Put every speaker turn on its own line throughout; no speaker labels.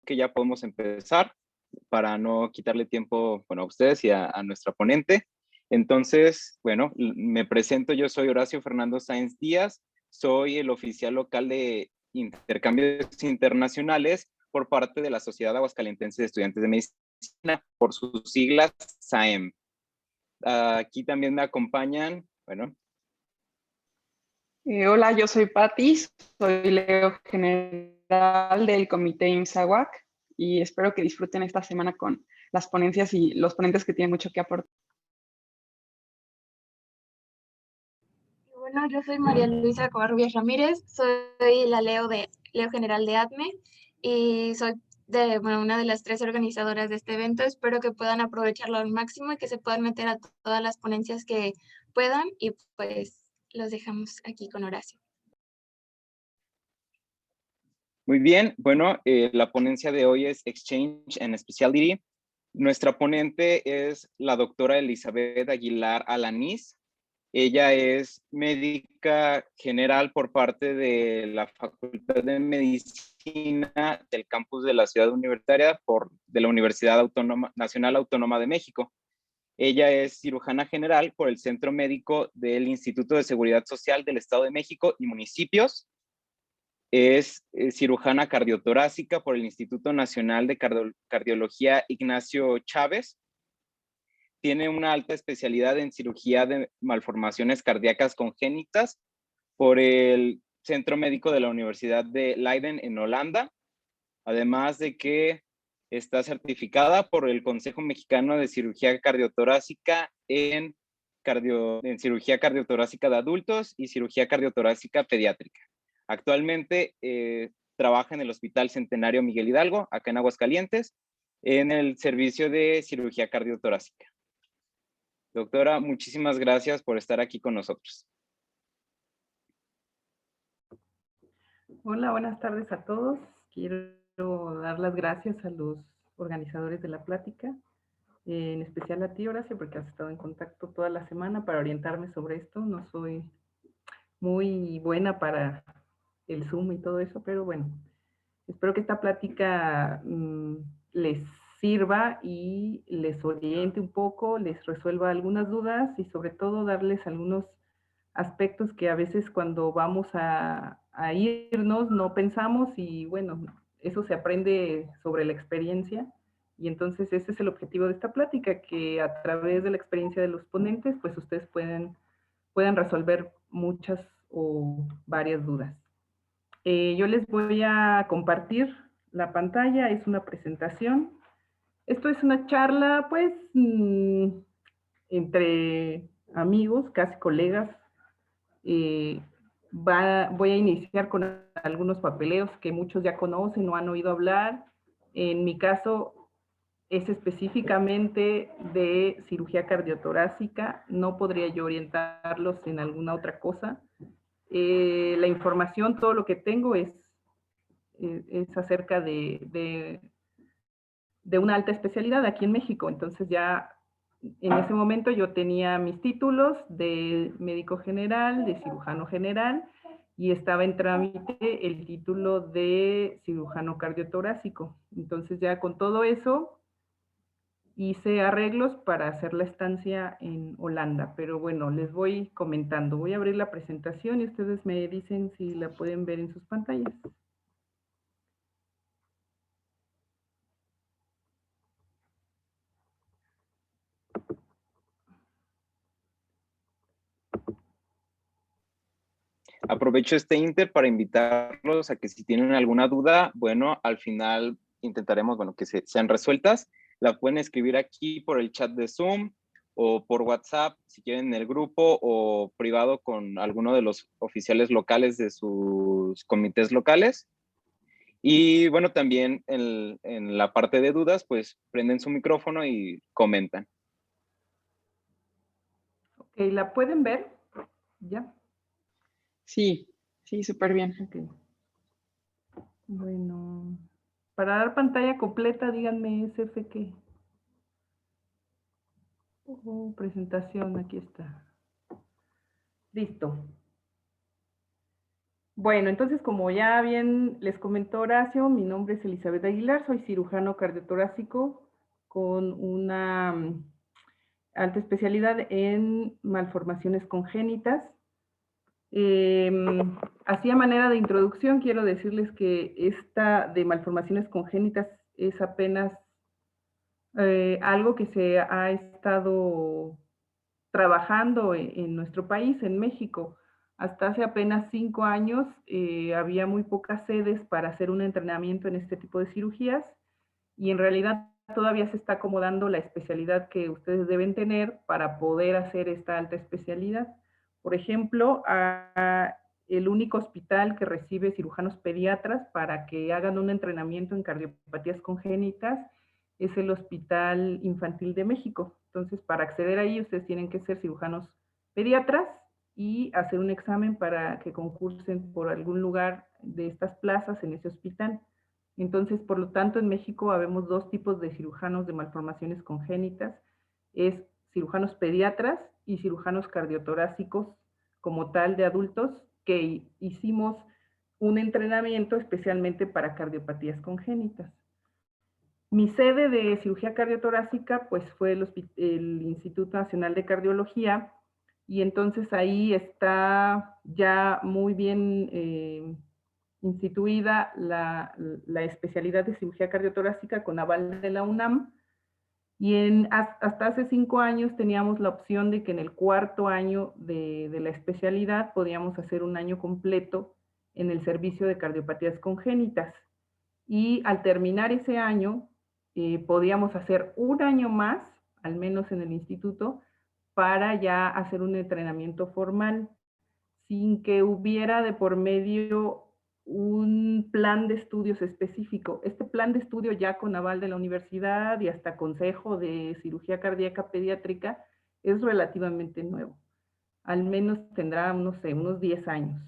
que ya podemos empezar para no quitarle tiempo, bueno, a ustedes y a nuestra ponente. Entonces, bueno, me presento, yo soy Horacio Fernando Sáenz Díaz, soy el oficial local de intercambios internacionales por parte de la Sociedad Aguascalientense de Estudiantes de Medicina, por sus siglas SAEM. Aquí también me acompañan, bueno.
Hola, yo soy Patti, soy Leo General del Comité IMSAWAC y espero que disfruten esta semana con las ponencias y los ponentes que tienen mucho que aportar.
Bueno, yo soy María Luisa Covarrubias Ramírez, soy la Leo General de ATME y soy una de las 3 organizadoras de este evento. Espero que puedan aprovecharlo al máximo y que se puedan meter a todas las ponencias que puedan y pues los dejamos aquí con Horacio.
Muy bien, bueno, la ponencia de hoy es Exchange and Specialty. Nuestra ponente es la doctora Elizabeth Aguilar Alanís. Ella es médica general por parte de la Facultad de Medicina del campus de la Ciudad Universitaria de la Universidad Nacional Autónoma de México. Ella es cirujana general por el Centro Médico del Instituto de Seguridad Social del Estado de México y municipios. Es cirujana cardiotorácica por el Instituto Nacional de Cardiología Ignacio Chávez. Tiene una alta especialidad en cirugía de malformaciones cardíacas congénitas por el Centro Médico de la Universidad de Leiden en Holanda. Además de que está certificada por el Consejo Mexicano de Cirugía Cardiotorácica en cirugía cardiotorácica de adultos y cirugía cardiotorácica pediátrica. Actualmente trabaja en el Hospital Centenario Miguel Hidalgo, acá en Aguascalientes, en el servicio de cirugía cardiotorácica. Doctora, muchísimas gracias por estar aquí con nosotros.
Hola, buenas tardes a todos. Quiero dar las gracias a los organizadores de la plática, en especial a ti, Horacio, porque has estado en contacto toda la semana para orientarme sobre esto. No soy muy buena para el Zoom y todo eso, pero bueno, espero que esta plática les sirva y les oriente un poco, les resuelva algunas dudas y sobre todo darles algunos aspectos que a veces cuando vamos a irnos no pensamos y bueno, eso se aprende sobre la experiencia y entonces ese es el objetivo de esta plática, que a través de la experiencia de los ponentes pues ustedes puedan resolver muchas o varias dudas. Yo les voy a compartir la pantalla, es una presentación. Esto es una charla, pues, entre amigos, casi colegas. Voy a iniciar con algunos papeleos que muchos ya conocen o han oído hablar. En mi caso es específicamente de cirugía cardiotorácica. No podría yo orientarlos en alguna otra cosa. La información, todo lo que tengo es acerca de una alta especialidad aquí en México. Entonces ya en ese momento yo tenía mis títulos de médico general, de cirujano general, y estaba en trámite el título de cirujano cardiotorácico. Entonces ya con todo eso hice arreglos para hacer la estancia en Holanda. Pero bueno, les voy comentando. Voy a abrir la presentación y ustedes me dicen si la pueden ver en sus pantallas.
Aprovecho este inter para invitarlos a que si tienen alguna duda, bueno, al final intentaremos, bueno, que sean resueltas. La pueden escribir aquí por el chat de Zoom o por WhatsApp, si quieren en el grupo o privado con alguno de los oficiales locales de sus comités locales. Y bueno, también en la parte de dudas, pues prenden su micrófono y comentan.
Ok, ¿la pueden ver? ¿Ya?
Sí, súper bien.
Okay. Bueno, para dar pantalla completa, díganme SFQ. Presentación, aquí está. Listo. Bueno, entonces, como ya bien les comentó Horacio, mi nombre es Elizabeth Aguilar, soy cirujano cardiotorácico con una alta especialidad en malformaciones congénitas. Así a manera de introducción, quiero decirles que esta de malformaciones congénitas es apenas algo que se ha estado trabajando en nuestro país, en México. Hasta hace apenas 5 años había muy pocas sedes para hacer un entrenamiento en este tipo de cirugías y en realidad todavía se está acomodando la especialidad que ustedes deben tener para poder hacer esta alta especialidad. Por ejemplo, el único hospital que recibe cirujanos pediatras para que hagan un entrenamiento en cardiopatías congénitas es el Hospital Infantil de México. Entonces, para acceder ahí, ustedes tienen que ser cirujanos pediatras y hacer un examen para que concursen por algún lugar de estas plazas en ese hospital. Entonces, por lo tanto, en México habemos dos tipos de cirujanos de malformaciones congénitas. Es cirujanos pediatras y cirujanos cardiotorácicos como tal de adultos que hicimos un entrenamiento especialmente para cardiopatías congénitas. Mi sede de cirugía cardiotorácica pues fue el Instituto Nacional de Cardiología y entonces ahí está ya muy bien instituida la especialidad de cirugía cardiotorácica con aval de la UNAM y hasta hace 5 años teníamos la opción de que en el 4.º año de la especialidad podíamos hacer un año completo en el servicio de cardiopatías congénitas y al terminar ese año podíamos hacer un año más, al menos en el instituto, para ya hacer un entrenamiento formal, sin que hubiera de por medio un plan de estudios específico. Este plan de estudio ya con aval de la universidad y hasta consejo de cirugía cardíaca pediátrica es relativamente nuevo. Al menos tendrá, no sé, unos 10 años.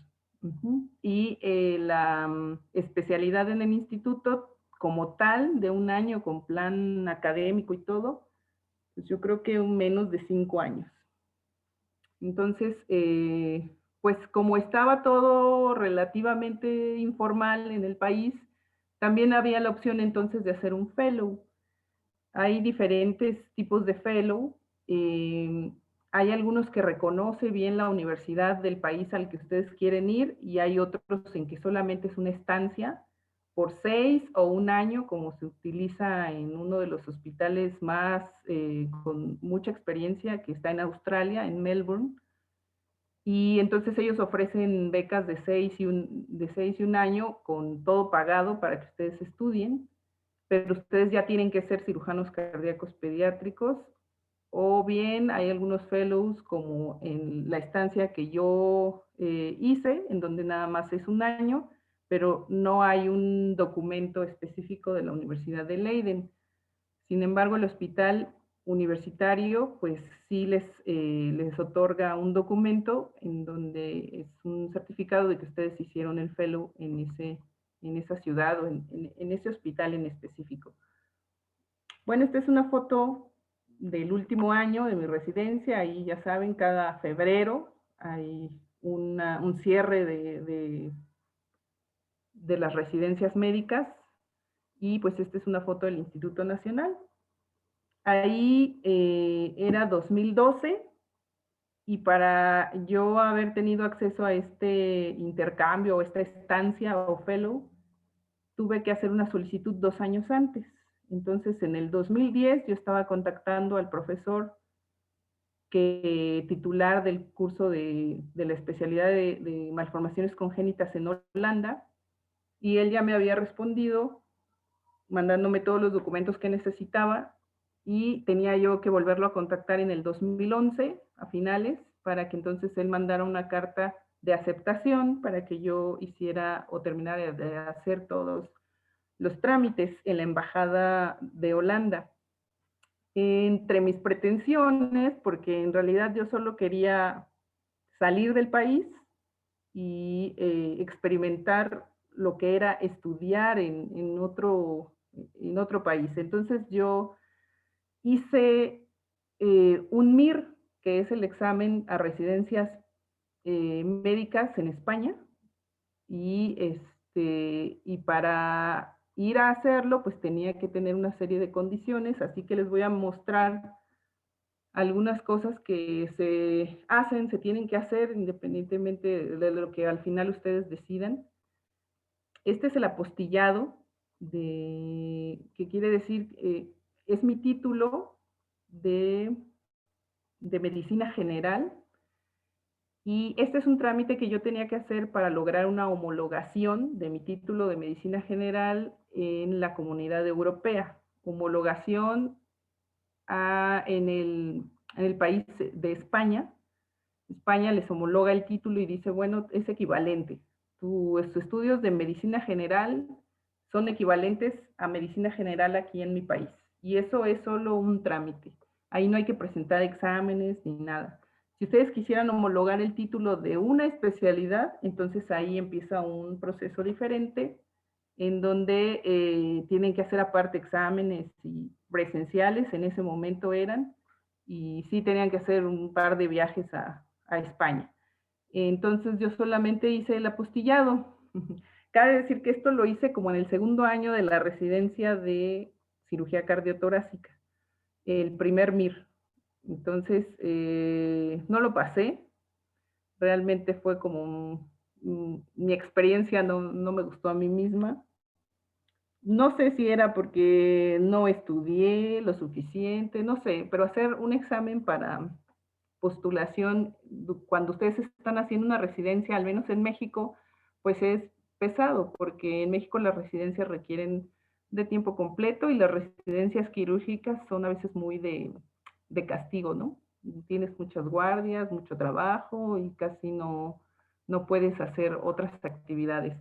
Y la especialidad en el instituto como tal, de un año con plan académico y todo, pues yo creo que menos de 5 años. Entonces, pues como estaba todo relativamente informal en el país, también había la opción entonces de hacer un fellow. Hay diferentes tipos de fellow. Hay algunos que reconoce bien la universidad del país al que ustedes quieren ir y hay otros en que solamente es una estancia por 6 o un año, como se utiliza en uno de los hospitales más con mucha experiencia que está en Australia, en Melbourne. Y entonces ellos ofrecen becas de 6 y un año con todo pagado para que ustedes estudien, pero ustedes ya tienen que ser cirujanos cardíacos pediátricos, o bien hay algunos fellows como en la estancia que yo hice, en donde nada más es un año, pero no hay un documento específico de la Universidad de Leiden. Sin embargo, el hospital universitario, pues sí les otorga un documento en donde es un certificado de que ustedes hicieron el fellow en esa ciudad o en ese hospital en específico. Bueno, esta es una foto del último año de mi residencia. Ahí ya saben, cada febrero hay un cierre de las residencias médicas. Y pues esta es una foto del Instituto Nacional. Ahí era 2012 y para yo haber tenido acceso a este intercambio o esta estancia o fellow, tuve que hacer una solicitud 2 años antes. Entonces, en el 2010 yo estaba contactando al profesor titular del curso de la especialidad de malformaciones congénitas en Holanda, y él ya me había respondido mandándome todos los documentos que necesitaba, y tenía yo que volverlo a contactar en el 2011, a finales, para que entonces él mandara una carta de aceptación para que yo hiciera o terminara de hacer todos los trámites en la Embajada de Holanda. Entre mis pretensiones, porque en realidad yo solo quería salir del país y experimentar lo que era estudiar en otro país. Entonces yo hice un MIR, que es el examen a residencias médicas en España, y para ir a hacerlo, pues tenía que tener una serie de condiciones, así que les voy a mostrar algunas cosas que se hacen, se tienen que hacer independientemente de lo que al final ustedes decidan. Este es el apostillado, que quiere decir, es mi título de medicina general, y este es un trámite que yo tenía que hacer para lograr una homologación de mi título de medicina general en la Comunidad Europea. Homologación en el país de España. España les homologa el título y dice, bueno, es equivalente. Tus estudios de medicina general son equivalentes a medicina general aquí en mi país. Y eso es solo un trámite. Ahí no hay que presentar exámenes ni nada. Si ustedes quisieran homologar el título de una especialidad, entonces ahí empieza un proceso diferente en donde tienen que hacer aparte exámenes y presenciales, en ese momento eran, y sí tenían que hacer un par de viajes a España. Entonces yo solamente hice el apostillado. Cabe decir que esto lo hice como en el segundo año de la residencia de cirugía cardiotorácica, el primer MIR. Entonces, no lo pasé. Realmente fue como mi experiencia no me gustó a mí misma. No sé si era porque no estudié lo suficiente, no sé, pero hacer un examen para postulación cuando ustedes están haciendo una residencia, al menos en México, pues es pesado, porque en México las residencias requieren de tiempo completo y las residencias quirúrgicas son a veces muy de castigo, ¿no? Tienes muchas guardias, mucho trabajo y casi no puedes hacer otras actividades.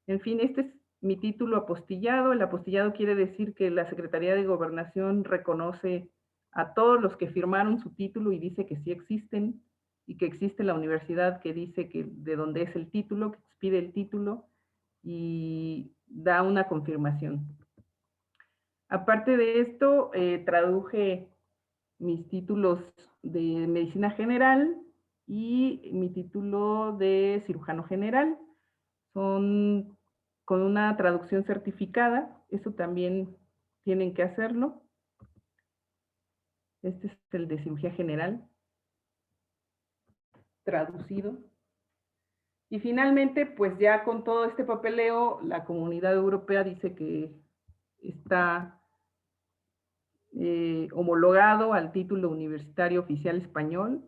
En fin, este es mi título apostillado. El apostillado quiere decir que la Secretaría de Gobernación reconoce a todos los que firmaron su título y dice que sí existen, y que existe la universidad que dice que de dónde es el título, que expide el título y da una confirmación. Aparte de esto, traduje mis títulos de medicina general y mi título de cirujano general. Son con una traducción certificada, eso también tienen que hacerlo. Este es el de cirugía general, traducido. Y finalmente, pues ya con todo este papeleo, la Comunidad Europea dice que está homologado al título universitario oficial español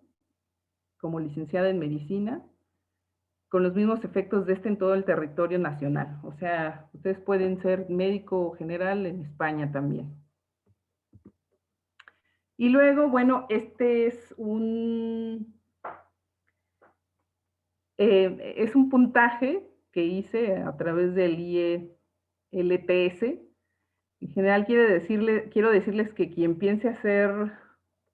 como licenciada en medicina, con los mismos efectos de este en todo el territorio nacional. O sea, ustedes pueden ser médico general en España también. Y luego, bueno, este es un puntaje que hice a través del IELTS. En general quiero decirles que quien piense hacer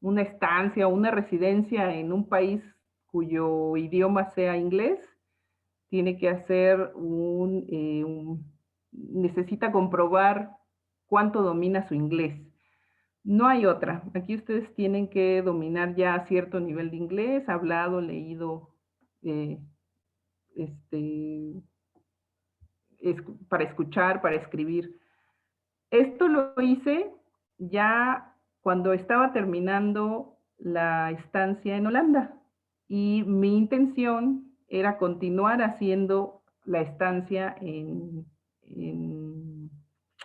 una estancia o una residencia en un país cuyo idioma sea inglés, tiene que hacer necesita comprobar cuánto domina su inglés. No hay otra. Aquí ustedes tienen que dominar ya cierto nivel de inglés, hablado, leído, para escuchar, para escribir. Esto lo hice ya cuando estaba terminando la estancia en Holanda, y mi intención era continuar haciendo la estancia en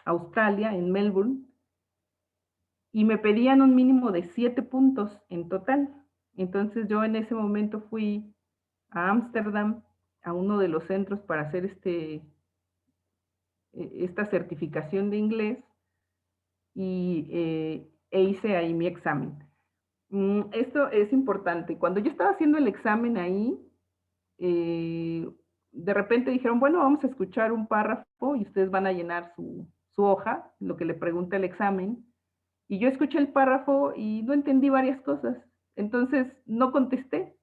Australia, en Melbourne, y me pedían un mínimo de 7 puntos en total. Entonces yo en ese momento fui a Ámsterdam, a uno de los centros para hacer esta certificación de inglés, e hice ahí mi examen. Esto es importante. Cuando yo estaba haciendo el examen ahí, de repente dijeron, bueno, vamos a escuchar un párrafo y ustedes van a llenar su hoja, lo que le pregunta el examen. Y yo escuché el párrafo y no entendí varias cosas. Entonces no contesté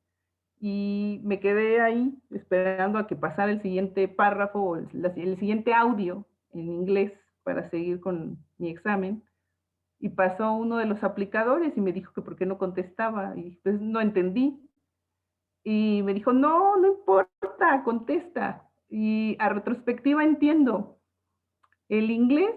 y me quedé ahí esperando a que pasara el siguiente párrafo o el siguiente audio en inglés para seguir con mi examen. Y pasó uno de los aplicadores y me dijo que por qué no contestaba, y pues no entendí. Y me dijo, no importa, contesta. Y a retrospectiva entiendo, el inglés,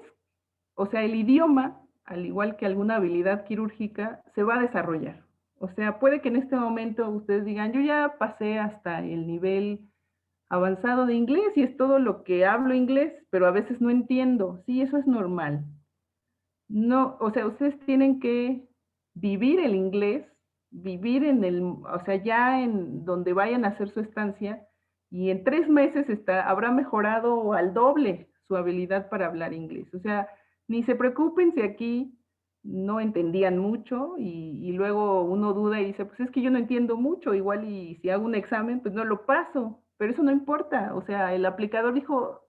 o sea, el idioma, al igual que alguna habilidad quirúrgica, se va a desarrollar. O sea, puede que en este momento ustedes digan, yo ya pasé hasta el nivel avanzado de inglés y es todo lo que hablo inglés, pero a veces no entiendo. Sí, eso es normal. No, o sea, ustedes tienen que vivir el inglés, vivir en el, o sea, ya en donde vayan a hacer su estancia, y en 3 meses habrá mejorado al doble su habilidad para hablar inglés. O sea, ni se preocupen si aquí no entendían mucho y luego uno duda y dice, pues es que yo no entiendo mucho, igual y si hago un examen, pues no lo paso, pero eso no importa. O sea, el aplicador dijo,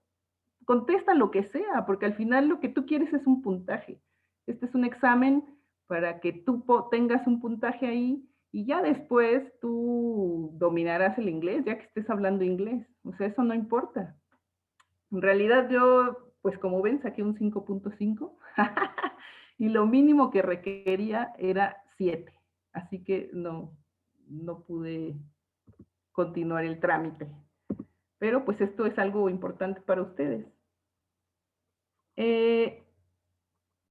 contesta lo que sea, porque al final lo que tú quieres es un puntaje. Este es un examen para que tú tengas un puntaje ahí y ya después tú dominarás el inglés, ya que estés hablando inglés. O sea, eso no importa. En realidad yo, pues como ven, saqué un 5.5 y lo mínimo que requería era 7. Así que no pude continuar el trámite. Pero pues esto es algo importante para ustedes.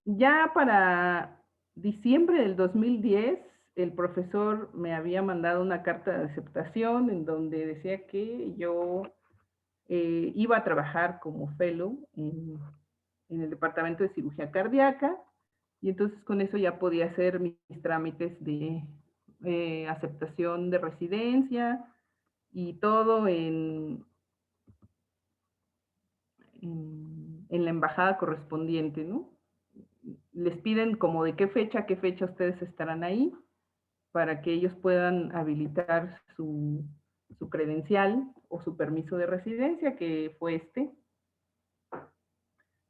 Ya para diciembre del 2010, el profesor me había mandado una carta de aceptación en donde decía que yo iba a trabajar como fellow en el departamento de cirugía cardíaca, y entonces con eso ya podía hacer mis trámites de aceptación de residencia y todo en la embajada correspondiente, ¿no? Les piden como de qué fecha ustedes estarán ahí para que ellos puedan habilitar su credencial o su permiso de residencia, que fue este.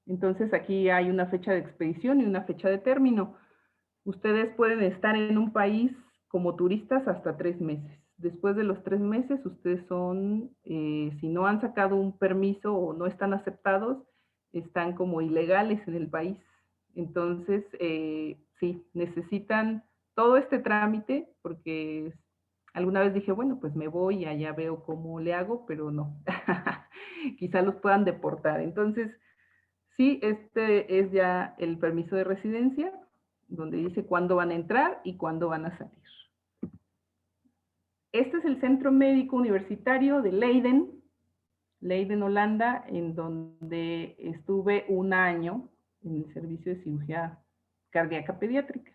Entonces aquí hay una fecha de expedición y una fecha de término. Ustedes pueden estar en un país como turistas hasta 3 meses. Después de los 3 meses, ustedes son, si no han sacado un permiso o no están aceptados, están como ilegales en el país. Entonces, sí, necesitan todo este trámite, porque alguna vez dije, bueno, pues me voy y allá veo cómo le hago, pero no. Quizá los puedan deportar. Entonces, sí, este es ya el permiso de residencia, donde dice cuándo van a entrar y cuándo van a salir. Este es el Centro Médico Universitario de Leiden, Holanda, en donde estuve 1 año en el servicio de cirugía cardíaca pediátrica.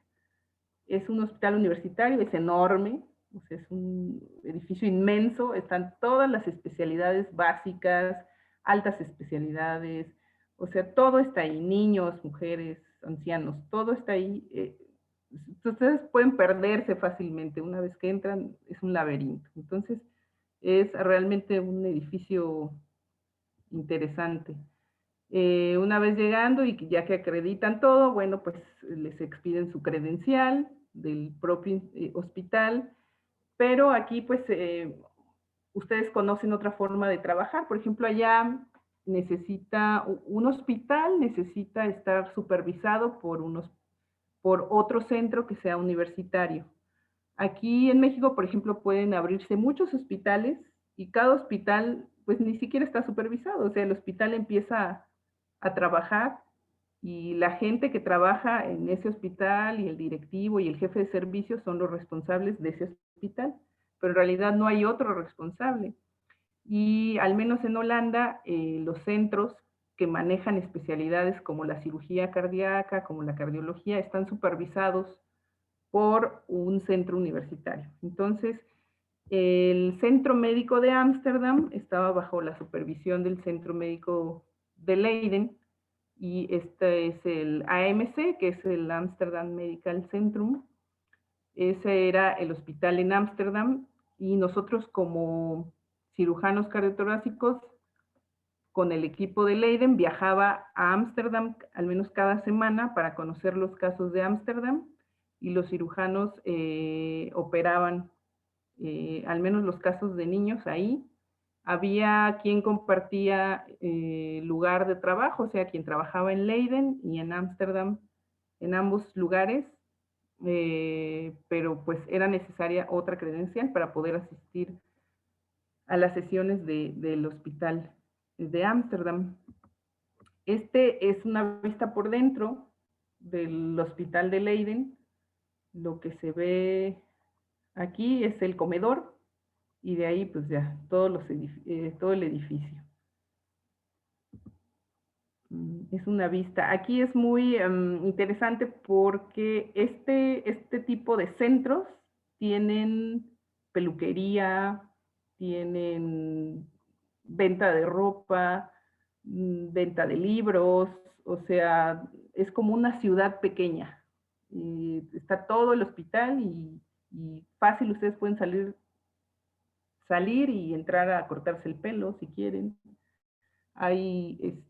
Es un hospital universitario, es enorme, o sea, es un edificio inmenso, están todas las especialidades básicas, altas especialidades, o sea, todo está ahí, niños, mujeres, ancianos, todo está ahí. Ustedes pueden perderse fácilmente, una vez que entran es un laberinto. Entonces, es realmente un edificio interesante. Una vez llegando y ya que acreditan todo, bueno, pues les expiden su credencial del propio hospital, pero aquí pues ustedes conocen otra forma de trabajar. Por ejemplo, allá un hospital necesita estar supervisado por otro centro que sea universitario. Aquí en México, por ejemplo, pueden abrirse muchos hospitales y cada hospital pues ni siquiera está supervisado. O sea, el hospital empieza a trabajar y la gente que trabaja en ese hospital y el directivo y el jefe de servicios son los responsables de ese hospital, pero en realidad no hay otro responsable. Y al menos en Holanda, los centros que manejan especialidades como la cirugía cardíaca, como la cardiología, están supervisados por un centro universitario. Entonces, el Centro Médico de Ámsterdam estaba bajo la supervisión del Centro Médico de Leiden, y este es el AMC, que es el Amsterdam Medical Centrum. Ese era el hospital en Ámsterdam, y nosotros como cirujanos cardiotorácicos con el equipo de Leiden viajaba a Ámsterdam al menos cada semana para conocer los casos de Ámsterdam, y los cirujanos operaban al menos los casos de niños ahí. Había quien compartía lugar de trabajo, o sea, quien trabajaba en Leiden y en Ámsterdam, en ambos lugares, pero pues era necesaria otra credencial para poder asistir a las sesiones del hospital de Ámsterdam. Este es una vista por dentro del hospital de Leiden. Lo que se ve aquí es el comedor y de ahí pues ya todo el edificio. Es una vista. Aquí es muy interesante porque este tipo de centros tienen peluquería, tienen venta de ropa, venta de libros, o sea, es como una ciudad pequeña. Está todo el hospital y fácil ustedes pueden salir y entrar a cortarse el pelo si quieren. Hay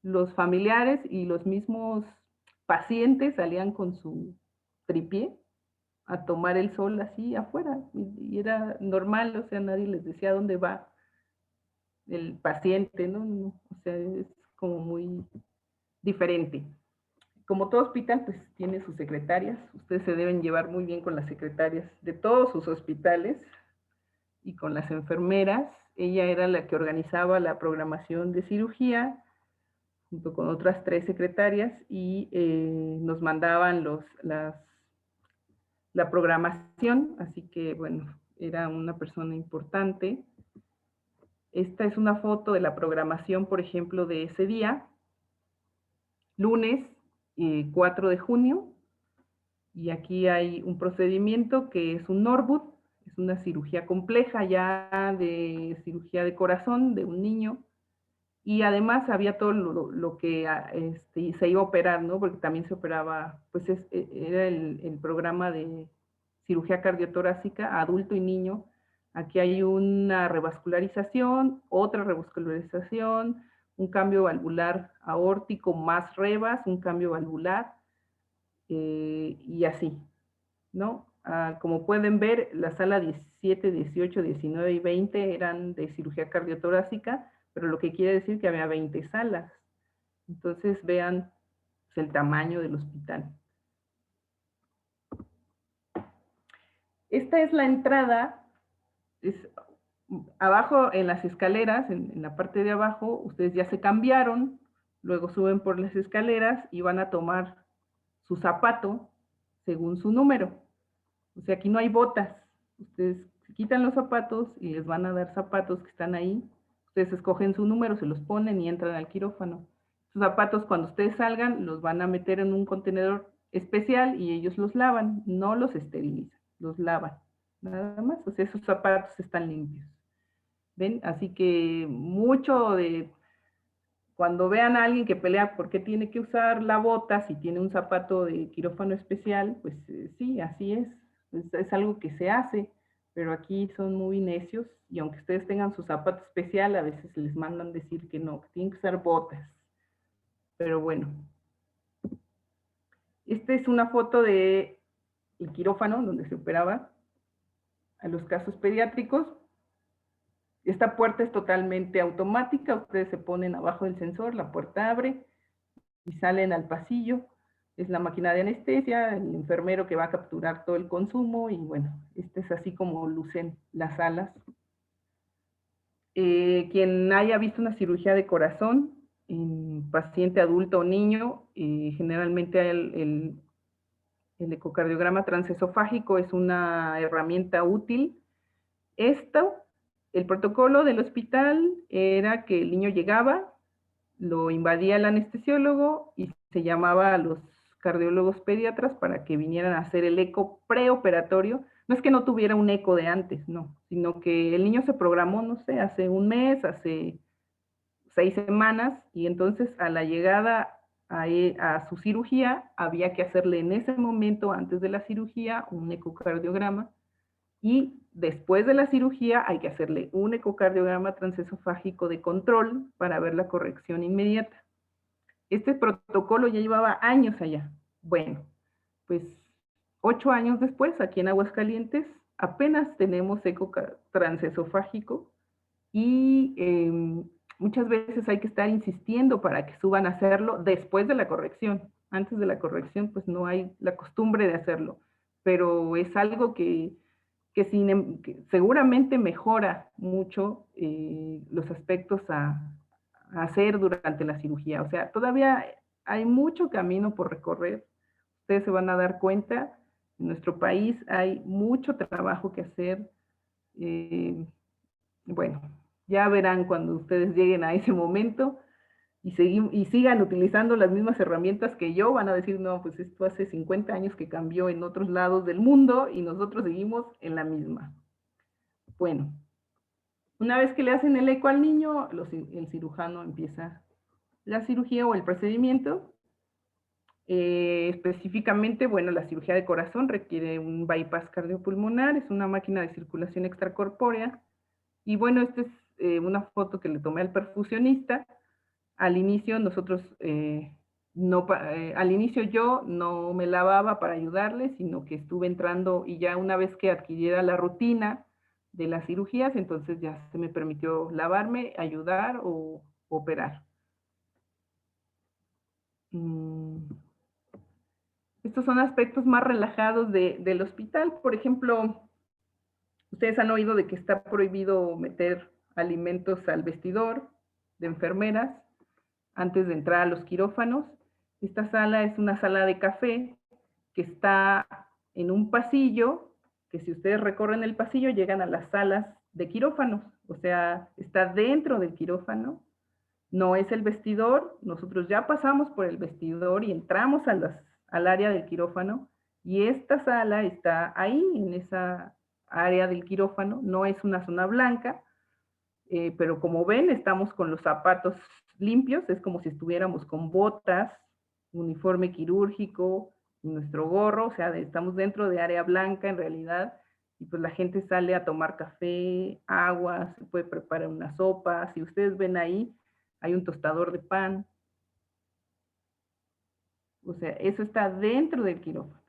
los familiares y los mismos pacientes salían con su tripié a tomar el sol así afuera y era normal, o sea, nadie les decía dónde va el paciente, ¿no? O sea, es como muy diferente. Como todo hospital, pues tiene sus secretarias. Ustedes se deben llevar muy bien con las secretarias de todos sus hospitales y con las enfermeras. Ella era la que organizaba la programación de cirugía junto con otras 3 secretarias y nos mandaban la programación, así que bueno, era una persona importante. Esta es una foto de la programación, por ejemplo, de ese día, lunes 4 de junio, y aquí hay un procedimiento que es un Norwood, es una cirugía compleja ya de cirugía de corazón de un niño, y además había todo lo que se iba a operar, ¿no? Porque también se operaba, pues era el programa de cirugía cardiotorácica, adulto y niño. Aquí hay una revascularización, otra revascularización, un cambio valvular aórtico más revas, un cambio valvular, y así, ¿no? Como pueden ver, la sala 17, 18, 19 y 20 eran de cirugía cardiotorácica, pero lo que quiere decir que había 20 salas. Entonces vean pues, el tamaño del hospital. Esta es la entrada. Abajo en las escaleras, en la parte de abajo, ustedes ya se cambiaron, luego suben por las escaleras y van a tomar su zapato según su número. O sea, aquí no hay botas. Ustedes se quitan los zapatos y les van a dar zapatos que están ahí. Ustedes escogen su número, se los ponen y entran al quirófano. Sus zapatos, cuando ustedes salgan, los van a meter en un contenedor especial y ellos los lavan. No los esterilizan, los lavan. Nada más. O sea, esos zapatos están limpios. ¿Ven? Así que mucho de... Cuando vean a alguien que pelea por qué tiene que usar la bota si tiene un zapato de quirófano especial, pues sí, así es. Es algo que se hace, pero aquí son muy necios y aunque ustedes tengan su zapato especial, a veces les mandan decir que no, que tienen que usar botas. Pero bueno. Esta es una foto de el quirófano donde se operaba a los casos pediátricos. Esta puerta es totalmente automática, ustedes se ponen abajo del sensor, la puerta abre y salen al pasillo. Es la máquina de anestesia, el enfermero que va a capturar todo el consumo y bueno, este es así como lucen las salas. Quien haya visto una cirugía de corazón en paciente adulto o niño, generalmente el ecocardiograma transesofágico es una herramienta útil. El protocolo del hospital era que el niño llegaba, lo invadía el anestesiólogo y se llamaba a los cardiólogos pediatras para que vinieran a hacer el eco preoperatorio. No es que no tuviera un eco de antes, no, sino que el niño se programó, no sé, hace un mes, hace 6 semanas, y entonces a la llegada a su cirugía había que hacerle en ese momento, antes de la cirugía, un ecocardiograma, y después de la cirugía hay que hacerle un ecocardiograma transesofágico de control para ver la corrección inmediata. Este protocolo ya llevaba años allá. Bueno, pues 8 años después, aquí en Aguascalientes, apenas tenemos eco transesofágico y muchas veces hay que estar insistiendo para que suban a hacerlo después de la corrección. Antes de la corrección, pues no hay la costumbre de hacerlo, pero es algo que que seguramente mejora mucho los aspectos a hacer durante la cirugía. O sea, todavía hay mucho camino por recorrer. Ustedes se van a dar cuenta, en nuestro país hay mucho trabajo que hacer. Bueno, ya verán cuando ustedes lleguen a ese momento y sigan utilizando las mismas herramientas que yo, van a decir, no, pues esto hace 50 años que cambió en otros lados del mundo y nosotros seguimos en la misma. Bueno, una vez que le hacen el eco al niño, el cirujano empieza la cirugía o el procedimiento. Específicamente, bueno, la cirugía de corazón requiere un bypass cardiopulmonar, es una máquina de circulación extracorpórea. Y bueno, esta es una foto que le tomé al perfusionista. Al inicio nosotros, al inicio yo no me lavaba para ayudarle, sino que estuve entrando y ya una vez que adquiriera la rutina de las cirugías, entonces ya se me permitió lavarme, ayudar o operar. Estos son aspectos más relajados del hospital. Por ejemplo, ustedes han oído de que está prohibido meter alimentos al vestidor de enfermeras antes de entrar a los quirófanos. Esta sala es una sala de café que está en un pasillo, que si ustedes recorren el pasillo llegan a las salas de quirófanos, o sea, está dentro del quirófano, no es el vestidor, nosotros ya pasamos por el vestidor y entramos al área del quirófano, y esta sala está ahí, en esa área del quirófano, no es una zona blanca, pero como ven, estamos con los zapatos limpios, es como si estuviéramos con botas, uniforme quirúrgico, y nuestro gorro, o sea, estamos dentro de área blanca en realidad, y pues la gente sale a tomar café, agua, se puede preparar una sopa. Si ustedes ven ahí, hay un tostador de pan. O sea, eso está dentro del quirófano.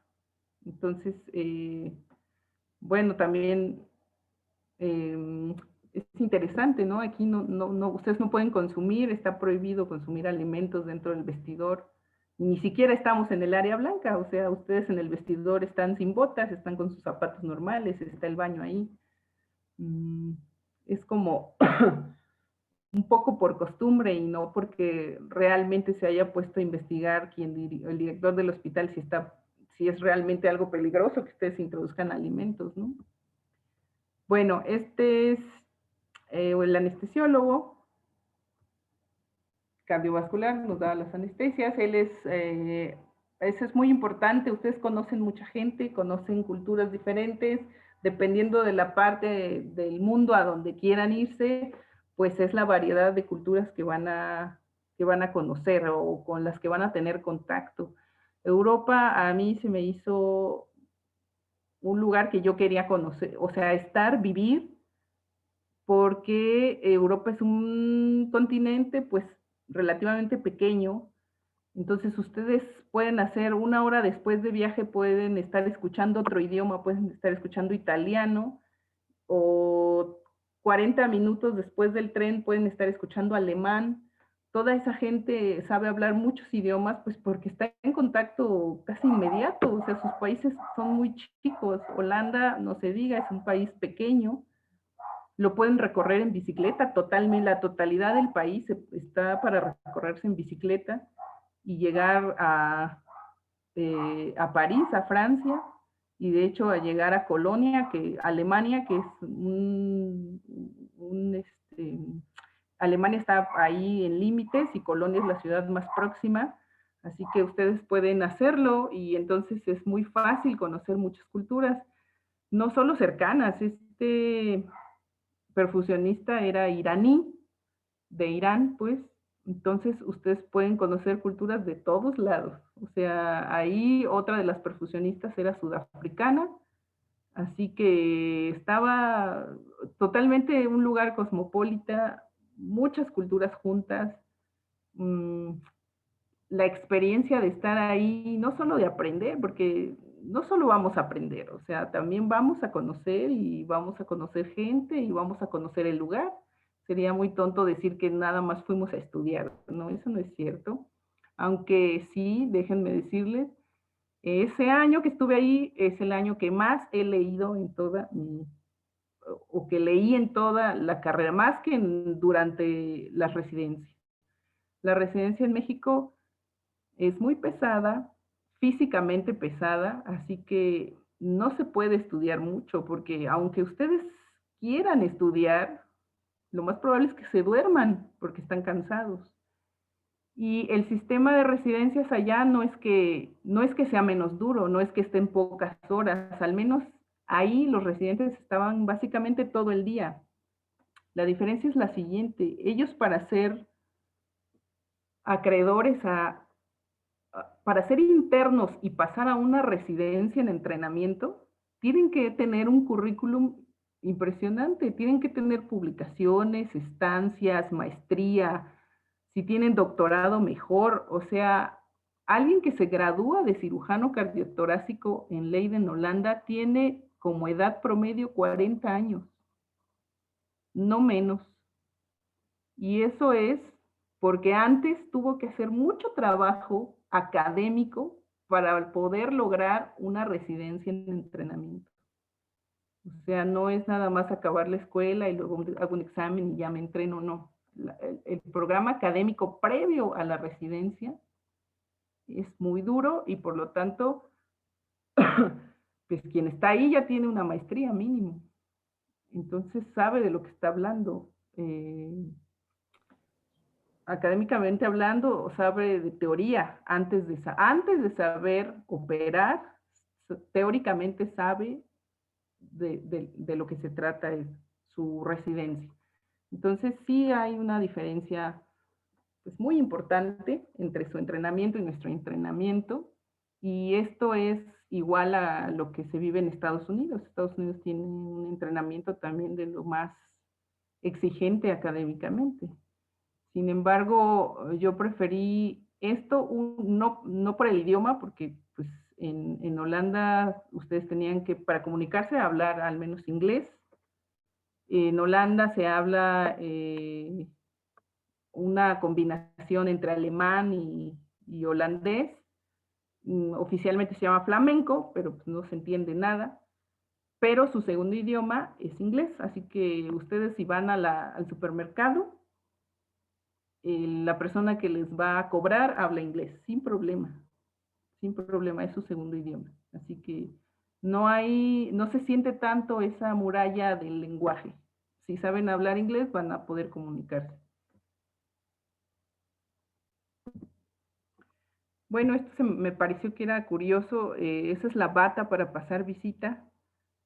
Entonces, bueno, también es interesante, ¿no? Aquí ustedes no pueden consumir, está prohibido consumir alimentos dentro del vestidor. Ni siquiera estamos en el área blanca, o sea, ustedes en el vestidor están sin botas, están con sus zapatos normales, está el baño ahí. Es como un poco por costumbre y no porque realmente se haya puesto a investigar el director del hospital si es realmente algo peligroso que ustedes introduzcan alimentos, ¿no? Bueno, este es el anestesiólogo cardiovascular, nos da las anestesias. Eso es muy importante, ustedes conocen mucha gente, conocen culturas diferentes, dependiendo de la parte del mundo a donde quieran irse, pues es la variedad de culturas que van a conocer o con las que van a tener contacto. Europa a mí se me hizo un lugar que yo quería conocer, o sea, vivir, porque Europa es un continente pues relativamente pequeño, entonces ustedes pueden hacer 1 hora después de viaje, pueden estar escuchando otro idioma, pueden estar escuchando italiano, o 40 minutos después del tren pueden estar escuchando alemán. Toda esa gente sabe hablar muchos idiomas, pues porque está en contacto casi inmediato, o sea, sus países son muy chicos. Holanda, no se diga, es un país pequeño, lo pueden recorrer en bicicleta, la totalidad del país está para recorrerse en bicicleta y llegar a París, a Francia, y de hecho a llegar a Colonia, Alemania, que es Alemania está ahí en límites y Colonia es la ciudad más próxima, así que ustedes pueden hacerlo y entonces es muy fácil conocer muchas culturas, no solo cercanas. Este perfusionista era iraní, de Irán, pues, entonces ustedes pueden conocer culturas de todos lados. O sea, ahí otra de las perfusionistas era sudafricana, así que estaba totalmente un lugar cosmopolita, muchas culturas juntas. La experiencia de estar ahí, no solo de aprender, porque no solo vamos a aprender, o sea, también vamos a conocer y vamos a conocer gente y vamos a conocer el lugar. Sería muy tonto decir que nada más fuimos a estudiar, ¿no? Eso no es cierto. Aunque sí, déjenme decirles Ese año que estuve ahí es el año que más he leído en toda o que leí en toda la carrera, más que durante las residencias. La residencia en México es muy pesada, físicamente pesada, así que no se puede estudiar mucho, porque aunque ustedes quieran estudiar, lo más probable es que se duerman porque están cansados. Y el sistema de residencias allá no es que sea menos duro, no es que estén pocas horas, al menos ahí los residentes estaban básicamente todo el día. La diferencia es la siguiente, ellos para ser acreedores para ser internos y pasar a una residencia en entrenamiento, tienen que tener un currículum impresionante, tienen que tener publicaciones, estancias, maestría, si tienen doctorado mejor, o sea, alguien que se gradúa de cirujano cardiotorácico en Leiden, Holanda, tiene como edad promedio 40 años, no menos. Y eso es porque antes tuvo que hacer mucho trabajo académico para poder lograr una residencia en entrenamiento. O sea, no es nada más acabar la escuela y luego hago un examen y ya me entreno, no. El programa académico previo a la residencia es muy duro y por lo tanto, pues quien está ahí ya tiene una maestría mínimo. Entonces sabe de lo que está hablando. Académicamente hablando, sabe de teoría, antes de saber operar, teóricamente sabe de lo que se trata es su residencia. Entonces sí hay una diferencia pues, muy importante entre su entrenamiento y nuestro entrenamiento, y esto es igual a lo que se vive en Estados Unidos. Estados Unidos tiene un entrenamiento también de lo más exigente académicamente. Sin embargo, yo preferí esto, no por el idioma, porque pues, en Holanda ustedes tenían que, para comunicarse, hablar al menos inglés. En Holanda se habla una combinación entre alemán y holandés. Oficialmente se llama flamenco, pero pues, no se entiende nada. Pero su segundo idioma es inglés, así que ustedes si van al supermercado, la persona que les va a cobrar habla inglés, sin problema, es su segundo idioma. Así que no se siente tanto esa muralla del lenguaje. Si saben hablar inglés, van a poder comunicarse. Bueno, esto me pareció que era curioso. Esa es la bata para pasar visita.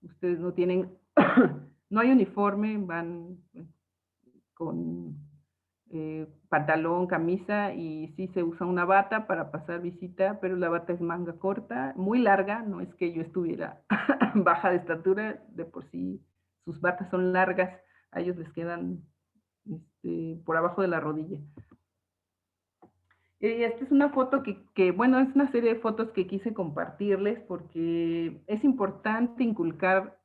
Ustedes no tienen, no hay uniforme, van con pantalón, camisa, y sí se usa una bata para pasar visita, pero la bata es manga corta, muy larga, no es que yo estuviera baja de estatura, de por sí sus batas son largas, a ellos les quedan por abajo de la rodilla. Esta es una foto bueno, es una serie de fotos que quise compartirles porque es importante inculcar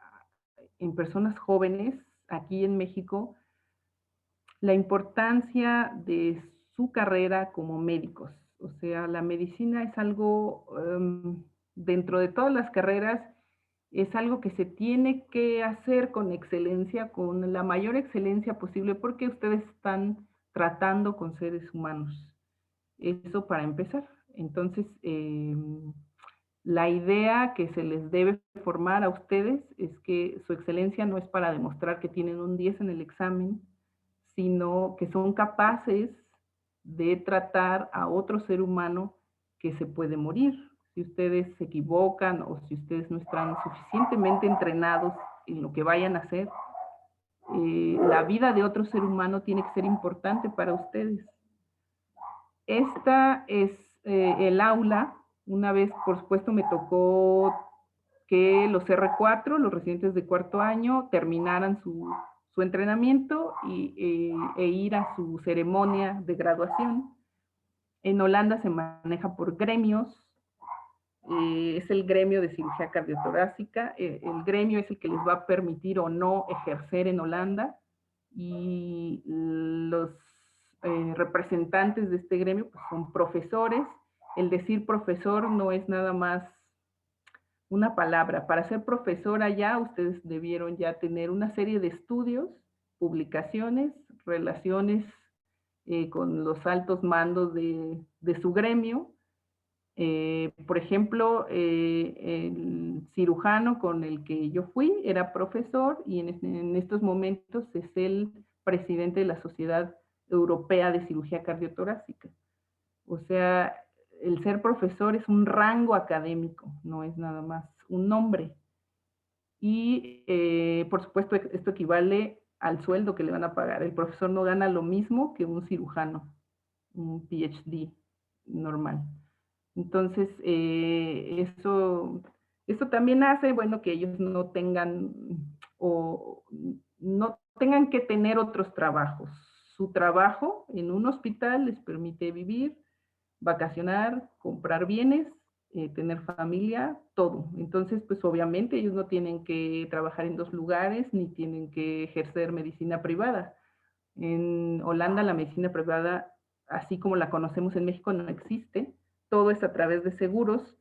en personas jóvenes aquí en México la importancia de su carrera como médicos. O sea, la medicina es algo, dentro de todas las carreras, es algo que se tiene que hacer con excelencia, con la mayor excelencia posible, porque ustedes están tratando con seres humanos. Eso para empezar. Entonces, la idea que se les debe formar a ustedes es que su excelencia no es para demostrar que tienen un 10 en el examen, sino que son capaces de tratar a otro ser humano que se puede morir. Si ustedes se equivocan o si ustedes no están suficientemente entrenados en lo que vayan a hacer, la vida de otro ser humano tiene que ser importante para ustedes. Esta es el aula. Una vez, por supuesto, me tocó que los R4, los residentes de cuarto año, terminaran su entrenamiento e ir a su ceremonia de graduación. En Holanda se maneja por gremios. Es el gremio de cirugía cardiotorácica. El gremio es el que les va a permitir o no ejercer en Holanda. Y los representantes de este gremio pues, son profesores. El decir profesor no es nada más una palabra. Para ser profesora ya, ustedes debieron ya tener una serie de estudios, publicaciones, relaciones con los altos mandos de su gremio. Por ejemplo, el cirujano con el que yo fui era profesor y en estos momentos es el presidente de la Sociedad Europea de Cirugía Cardiotorácica. O sea, el ser profesor es un rango académico, no es nada más un nombre. Y por supuesto esto equivale al sueldo que le van a pagar. El profesor no gana lo mismo que un cirujano, un PhD normal. Entonces, eso también hace, bueno, que ellos no tengan o no tengan que tener otros trabajos. Su trabajo en un hospital les permite vivir, vacacionar, comprar bienes, tener familia, todo. Entonces, pues obviamente ellos no tienen que trabajar en dos lugares ni tienen que ejercer medicina privada. En Holanda la medicina privada, así como la conocemos en México, no existe. Todo es a través de seguros.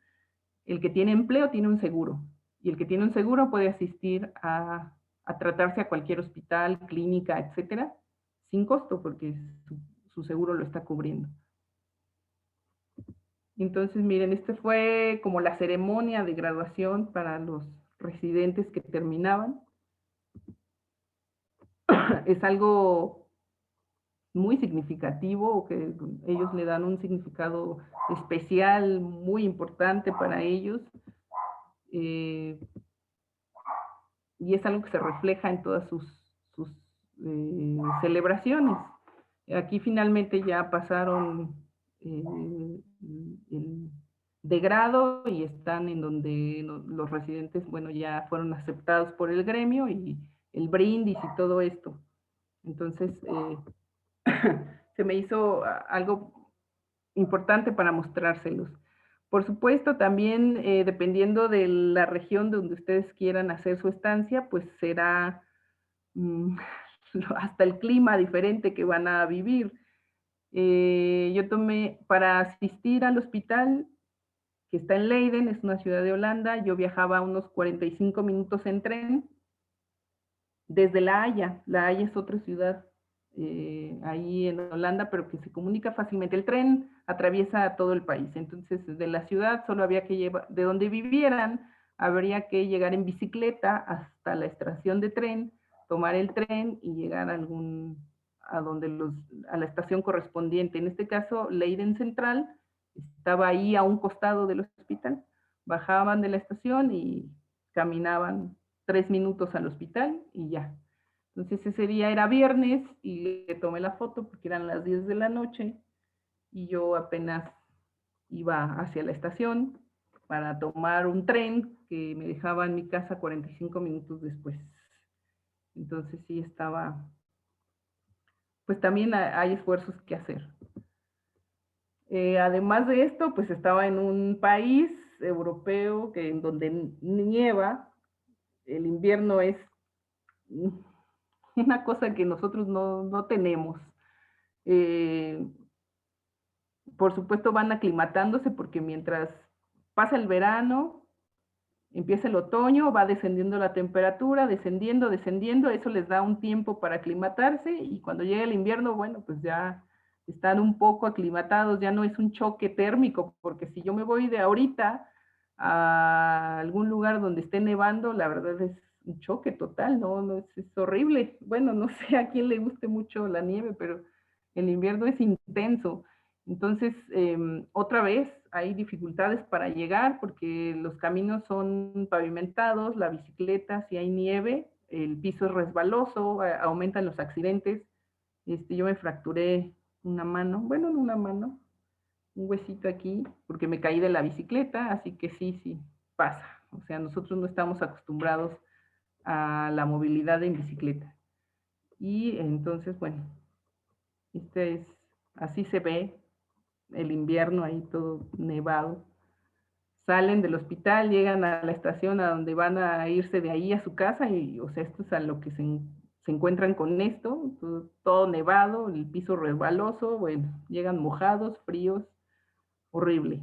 El que tiene empleo tiene un seguro y el que tiene un seguro puede asistir a tratarse a cualquier hospital, clínica, etcétera, sin costo porque su seguro lo está cubriendo. Entonces, miren, este fue como la ceremonia de graduación para los residentes que terminaban. Es algo muy significativo, que ellos le dan un significado especial, muy importante para ellos. Y es algo que se refleja en todas sus celebraciones. Aquí finalmente ya pasaron de grado y están en donde los residentes, bueno, ya fueron aceptados por el gremio y el brindis y todo esto. Entonces, se me hizo algo importante para mostrárselos. Por supuesto, también dependiendo de la región donde ustedes quieran hacer su estancia, pues será hasta el clima diferente que van a vivir. Yo tomé, para asistir al hospital, que está en Leiden, es una ciudad de Holanda, yo viajaba unos 45 minutos en tren desde La Haya. La Haya es otra ciudad ahí en Holanda, pero que se comunica fácilmente. El tren atraviesa todo el país, entonces de la ciudad solo había que llevar, de donde vivieran, habría que llegar en bicicleta hasta la estación de tren, tomar el tren y llegar a la estación correspondiente. En este caso, Leiden Central estaba ahí a un costado del hospital. Bajaban de la estación y caminaban 3 minutos al hospital y ya. Entonces ese día era viernes y le tomé la foto porque eran las 10 de la noche y yo apenas iba hacia la estación para tomar un tren que me dejaba en mi casa 45 minutos después. Entonces sí estaba, pues también hay esfuerzos que hacer. Además de esto, pues estaba en un país europeo en donde nieva, el invierno es una cosa que nosotros no tenemos. Por supuesto van aclimatándose porque mientras pasa el verano, empieza el otoño, va descendiendo la temperatura, descendiendo, eso les da un tiempo para aclimatarse y cuando llega el invierno, bueno, pues ya están un poco aclimatados, ya no es un choque térmico, porque si yo me voy de ahorita a algún lugar donde esté nevando, la verdad es un choque total, ¿no? Es horrible. Bueno, no sé a quién le guste mucho la nieve, pero el invierno es intenso. Entonces, otra vez hay dificultades para llegar porque los caminos son pavimentados, la bicicleta, si hay nieve, el piso es resbaloso, aumentan los accidentes. Yo me fracturé una mano, bueno, no una mano, un huesito aquí, porque me caí de la bicicleta, así que sí, pasa. O sea, nosotros no estamos acostumbrados a la movilidad en bicicleta. Y entonces, bueno, así se ve el invierno ahí todo nevado. Salen del hospital, llegan a la estación a donde van a irse de ahí a su casa y, o sea, esto es a lo que se encuentran con esto, todo nevado, el piso resbaloso, bueno, llegan mojados, fríos, horrible.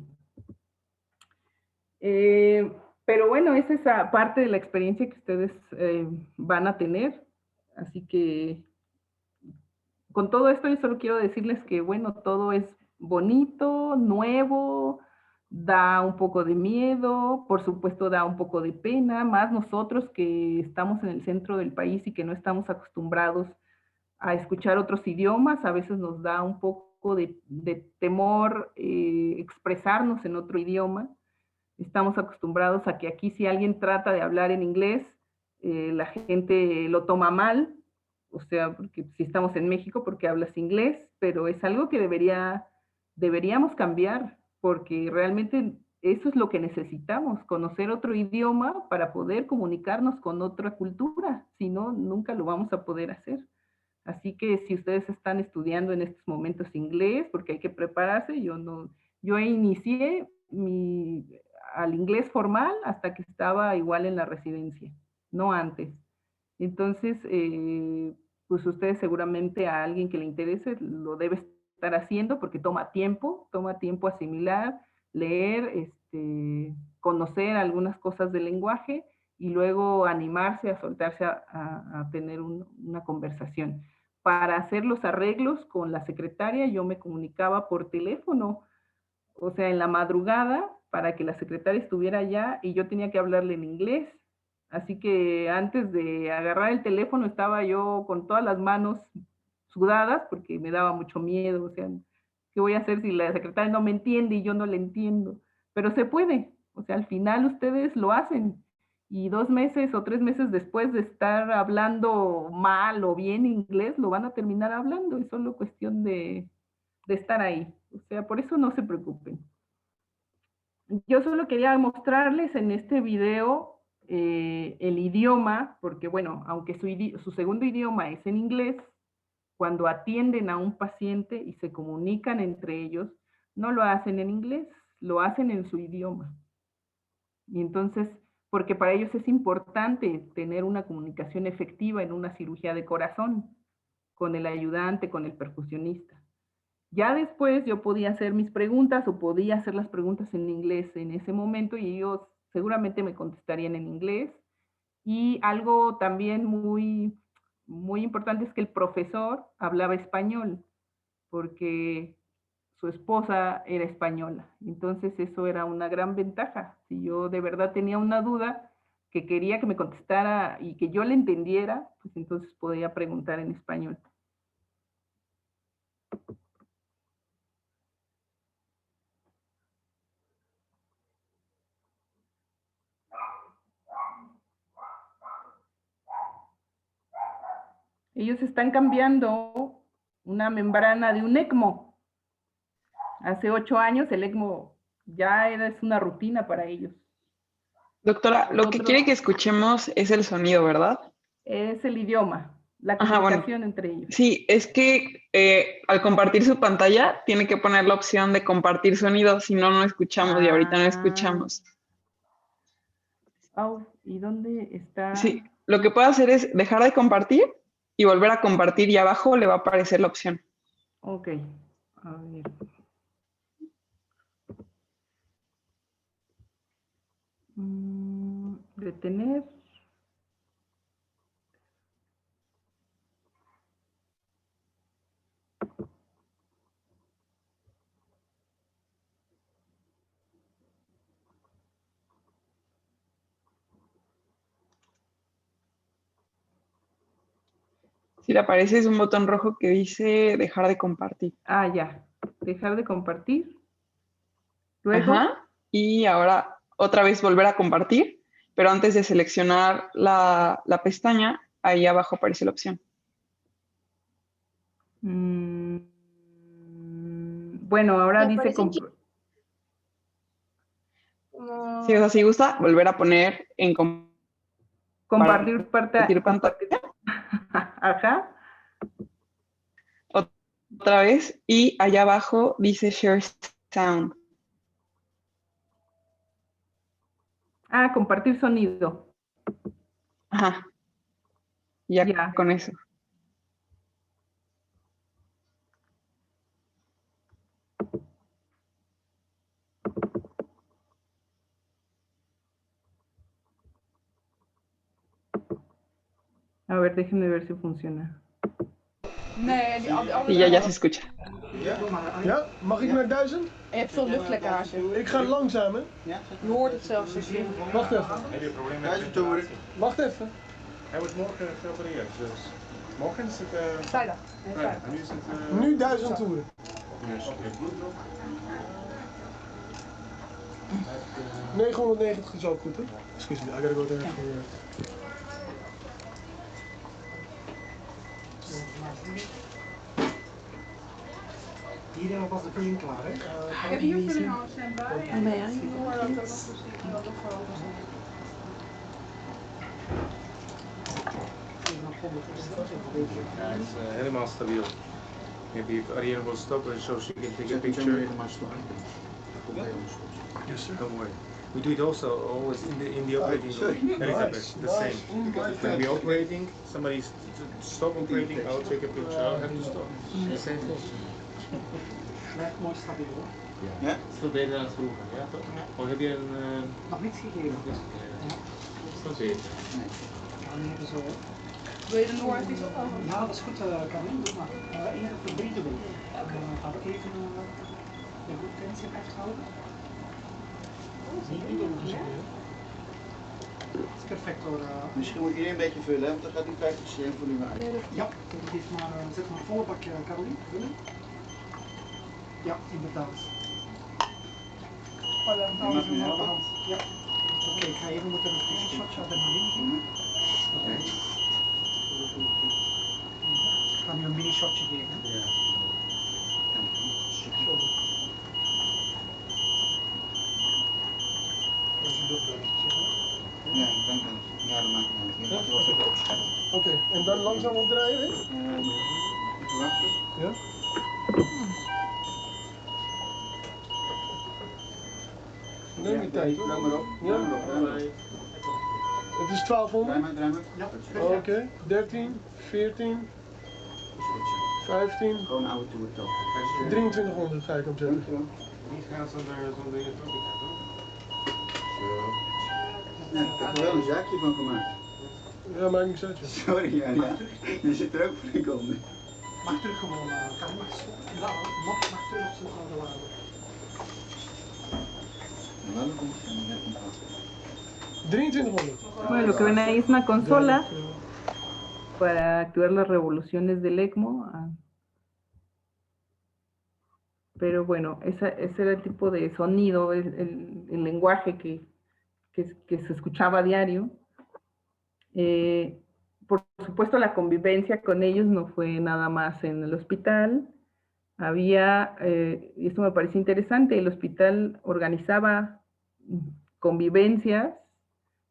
Pero bueno, esa es parte de la experiencia que ustedes van a tener. Así que con todo esto yo solo quiero decirles que, bueno, todo es bonito, nuevo, da un poco de miedo, por supuesto da un poco de pena, más nosotros que estamos en el centro del país y que no estamos acostumbrados a escuchar otros idiomas, a veces nos da un poco de temor expresarnos en otro idioma. Estamos acostumbrados a que aquí si alguien trata de hablar en inglés, la gente lo toma mal, o sea, porque si estamos en México, porque hablas inglés, pero es algo que deberíamos cambiar, porque realmente eso es lo que necesitamos, conocer otro idioma para poder comunicarnos con otra cultura, si no, nunca lo vamos a poder hacer. Así que si ustedes están estudiando en estos momentos inglés, porque hay que prepararse, yo inicié al inglés formal hasta que estaba igual en la residencia, no antes. Entonces, pues ustedes seguramente a alguien que le interese lo debe estar haciendo porque toma tiempo asimilar, leer, conocer algunas cosas del lenguaje y luego animarse a soltarse a tener una conversación. Para hacer los arreglos con la secretaria, yo me comunicaba por teléfono, o sea, en la madrugada, para que la secretaria estuviera allá y yo tenía que hablarle en inglés. Así que antes de agarrar el teléfono estaba yo con todas las manos sudadas porque me daba mucho miedo, o sea, ¿qué voy a hacer si la secretaria no me entiende y yo no le entiendo? Pero se puede, o sea, al final ustedes lo hacen y 2 meses o 3 meses después de estar hablando mal o bien inglés, lo van a terminar hablando, es solo cuestión de estar ahí. O sea, por eso no se preocupen. Yo solo quería mostrarles en este video el idioma, porque bueno, aunque su segundo idioma es en inglés, cuando atienden a un paciente y se comunican entre ellos, no lo hacen en inglés, lo hacen en su idioma. Y entonces, porque para ellos es importante tener una comunicación efectiva en una cirugía de corazón, con el ayudante, con el percusionista. Ya después yo podía hacer mis preguntas o podía hacer las preguntas en inglés en ese momento y ellos seguramente me contestarían en inglés. Y algo también muy importante es que el profesor hablaba español, porque su esposa era española. Entonces eso era una gran ventaja. Si yo de verdad tenía una duda que quería que me contestara y que yo le entendiera, pues entonces podía preguntar en español. Ellos están cambiando una membrana de un ECMO. Hace 8 años el ECMO ya es una rutina para ellos.
Doctora, lo que quiere que
Nosotros
escuchemos es el sonido, ¿verdad?
es el idioma, la
Ajá, bueno.
comunicación entre ellos.
Sí, es que al compartir su pantalla tiene que poner la opción de compartir sonido, si no, no escuchamos y ahorita no escuchamos.
¿Y dónde está?
Sí, lo que puede hacer es dejar de compartir y volver a compartir y abajo le va a aparecer la opción.
Ok, a ver. Detener.
Si le aparece es un botón rojo que dice dejar de compartir.
Ya. Dejar de compartir. Luego.
Ajá. Y ahora otra vez volver a compartir, pero antes de seleccionar la pestaña, ahí abajo aparece la opción.
Bueno, ahora
Me
dice
parece
Si es así, gusta, volver a poner en
compartir
compartir pantalla
Ajá.
otra vez y allá abajo dice Share Sound.
Compartir sonido.
Ajá. Ya
Ya.
con eso.
A ver, déjenme ver si funciona.
Y ya se escucha.
Ja, mag ik naar 1000?
Je hebt veel luchtlekkage.
Ik ga langzaam, hè?
Je hoort het zelfs als je...
Wacht even.
Heb je een probleem met de
Wacht even.
Hij wordt morgen geopereerd, dus morgen is het...
Vrijdag. Nee,
vrijdag.
vrijdag.
Nu is het...
Nu 1000 toeren.
Dus je bloeddruk.
990 is ook goed, hè? Excuse me, I gotta go there for...
Hier hebben we pas de vulling klaar, hè?
Ik heb hier vulling al standby.
Ben jij?
Maar dat ook nog voorzien wat er voor over zit.
Ja, het is helemaal stabiel. Maybe if Ariane will stop it so she can take a picture.
Yes, sir.
Don't worry. We do it also always in the operating room. Elizabeth, the same. When we operating, somebody stop operating, I'll take a picture. I'll have to stop. The same thing.
Blijft mooi stabiel, hoor.
Ja? Veel beter dan vroeger, ja toch? Of heb je een...
Nog niets gegeven.
Ja. Is dat beter?
Nee. Ja, nu hebben ze...
Wil je de Noord iets op?
Ja, dat is goed, Karin. Doe maar. Even voor beter doen. Gaan we even de bloedtensie afhouden. Dat is perfect hoor.
Misschien moet je een beetje vullen, hè, want dan gaat die 50% volume uit.
Ja, zet maar een volle bak, Caroline. Vullen. Ja, inderdaad.
Oh, dan gaan we
Even
zo
op de
op.
hand. Ja. Oké, ik ga even moeten een shotje adrenaline geven.
Oké.
Ik ga nu een mini shotje geven.
Ja.
Ja, ik denk dat. Ja, dat maakt niet uit. Je gaat wel verder opschrijven.
Oké, en dan langzaam opdraaien, hè?
Even wachten.
Ja? Neem je tijd, hoor.
Draai maar op.
Ja?
Draai maar op. Draai maar op.
Het is
Draai
1200.
maar, draai maar.
Ja,
Oké, 13, 14, 15,
Gewoon oude toer toch.
2300 ga ik hem zetten.
Dankjewel.
Niet gaan zonder elektronica, toch?
Ja, ik heb er wel een zaakje van gemaakt.
Ja, maakt niks uit.
Sorry, ja. Je zit er ook flink onder.
mag terug gewoon. Kan je mag stoppen? Ja, mag terug op zijn oude waarde.
Wel een beetje aan werking vast.
2300.
Bueno, lo que ven ahí es una consola para activar las revoluciones del ECMO. Pero bueno, ese era el tipo de sonido, el lenguaje que se escuchaba a diario. Por supuesto, la convivencia con ellos no fue nada más en el hospital. Había, y esto me parece interesante, el hospital organizaba convivencias,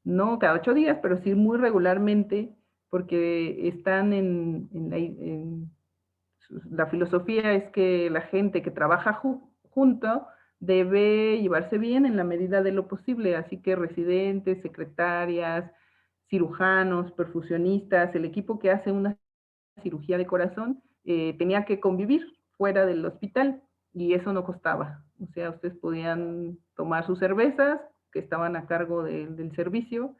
no cada 8 días, pero sí muy regularmente, porque están en la filosofía es que la gente que trabaja junto debe llevarse bien en la medida de lo posible, así que residentes, secretarias, cirujanos, perfusionistas, el equipo que hace una cirugía de corazón tenía que convivir fuera del hospital y eso no costaba. O sea, ustedes podían tomar sus cervezas que estaban a cargo del servicio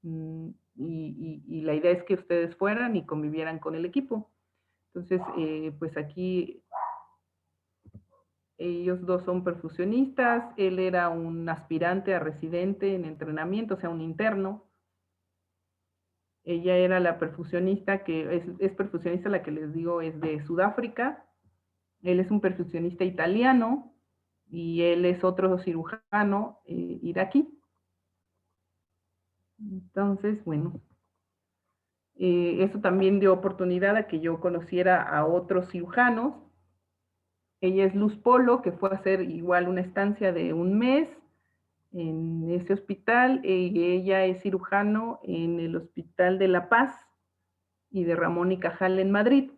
y la idea es que ustedes fueran y convivieran con el equipo. Entonces, pues aquí ellos dos son perfusionistas, él era un aspirante a residente en entrenamiento, o sea, un interno. Ella era la perfusionista, que es perfusionista, la que les digo es de Sudáfrica. Él es un perfusionista italiano y él es otro cirujano iraquí. Entonces, bueno, eso también dio oportunidad a que yo conociera a otros cirujanos. Ella es Luz Polo, que fue a hacer igual una estancia de 1 mes en ese hospital, y ella es cirujano en el Hospital de La Paz y de Ramón y Cajal en Madrid.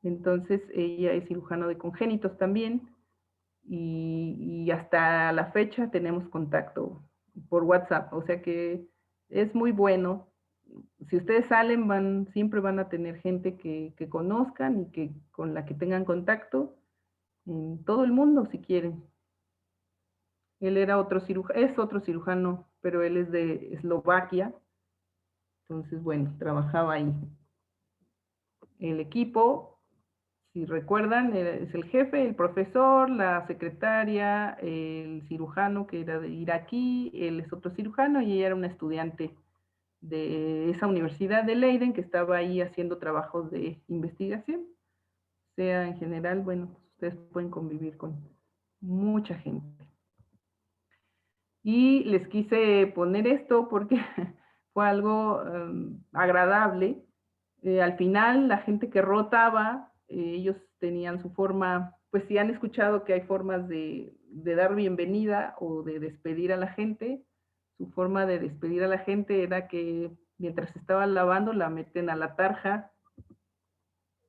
Entonces ella es cirujano de congénitos también, y hasta la fecha tenemos contacto por WhatsApp, o sea que es muy bueno. Si ustedes salen, siempre van a tener gente que conozcan y con la que tengan contacto en todo el mundo, si quieren. Él era es otro cirujano, pero él es de Eslovaquia. Entonces, bueno, trabajaba ahí. El equipo, si recuerdan, es el jefe, el profesor, la secretaria, el cirujano que era de iraquí, él es otro cirujano y ella era una estudiante de esa universidad de Leiden que estaba ahí haciendo trabajos de investigación. O sea, en general, bueno, pues ustedes pueden convivir con mucha gente. Y les quise poner esto porque fue algo agradable. Al final, la gente que rotaba, ellos tenían su forma, pues si han escuchado que hay formas de dar bienvenida o de despedir a la gente, su forma de despedir a la gente era que mientras estaba lavando la meten a la tarja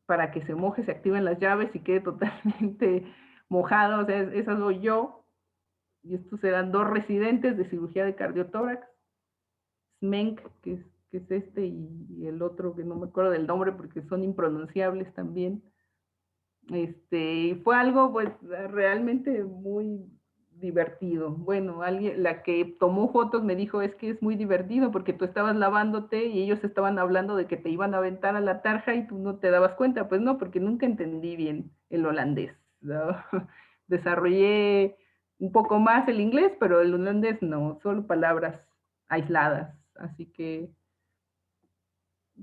para que se moje, se activen las llaves y quede totalmente mojado. O sea, esa soy yo. Y estos eran 2 residentes de cirugía de cardiotórax, Smenk, que es este, y el otro que no me acuerdo del nombre porque son impronunciables también. Y fue algo pues realmente muy divertido. Bueno, la que tomó fotos me dijo, es que es muy divertido porque tú estabas lavándote y ellos estaban hablando de que te iban a aventar a la tarja y tú no te dabas cuenta. Pues no, porque nunca entendí bien el holandés, ¿no? Desarrollé un poco más el inglés, pero el holandés no, solo palabras aisladas. Así que,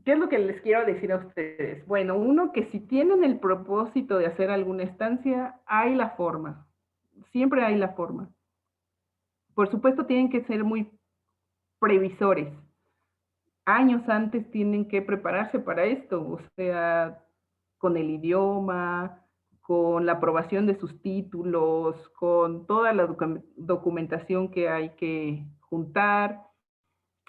¿qué es lo que les quiero decir a ustedes? Bueno, uno, que si tienen el propósito de hacer alguna estancia, hay la forma. Siempre hay la forma. Por supuesto, tienen que ser muy previsores. Años antes tienen que prepararse para esto, o sea, con el idioma, con la aprobación de sus títulos, con toda la documentación que hay que juntar.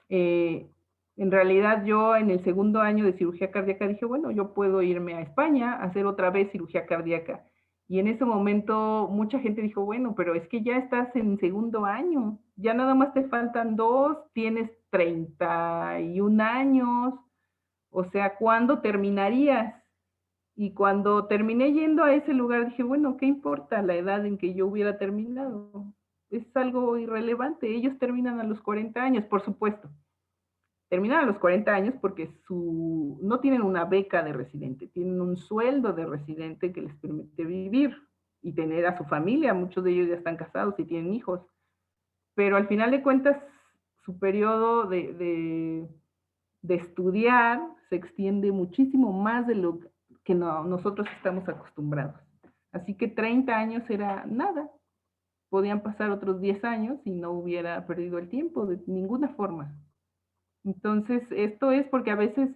En realidad yo en el segundo año de cirugía cardíaca dije, bueno, yo puedo irme a España a hacer otra vez cirugía cardíaca. Y en ese momento mucha gente dijo, bueno, pero es que ya estás en segundo año, ya nada más te faltan 2, tienes 31 años, o sea, ¿cuándo terminarías? Y cuando terminé yendo a ese lugar dije, bueno, ¿qué importa la edad en que yo hubiera terminado? Es algo irrelevante, ellos terminan a los 40 años, por supuesto. Terminan a los 40 años porque no tienen una beca de residente, tienen un sueldo de residente que les permite vivir y tener a su familia. Muchos de ellos ya están casados y tienen hijos. Pero al final de cuentas, su periodo de estudiar se extiende muchísimo más de lo que nosotros estamos acostumbrados. Así que 30 años era nada. Podían pasar otros 10 años y no hubiera perdido el tiempo de ninguna forma. Entonces, esto es porque a veces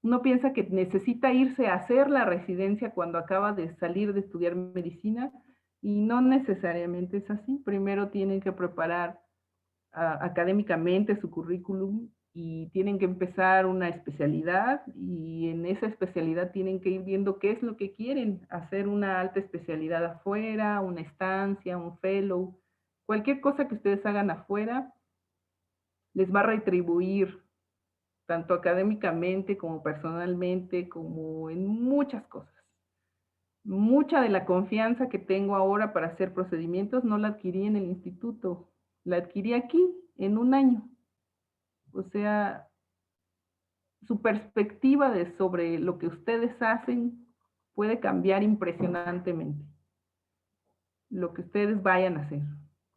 uno piensa que necesita irse a hacer la residencia cuando acaba de salir de estudiar medicina y no necesariamente es así. Primero tienen que preparar académicamente su currículum y tienen que empezar una especialidad y en esa especialidad tienen que ir viendo qué es lo que quieren, hacer una alta especialidad afuera, una estancia, un fellow, cualquier cosa que ustedes hagan afuera les va a retribuir tanto académicamente como personalmente, como en muchas cosas. Mucha de la confianza que tengo ahora para hacer procedimientos no la adquirí en el instituto, la adquirí aquí en un año. O sea, su perspectiva sobre lo que ustedes hacen puede cambiar impresionantemente. Lo que ustedes vayan a hacer,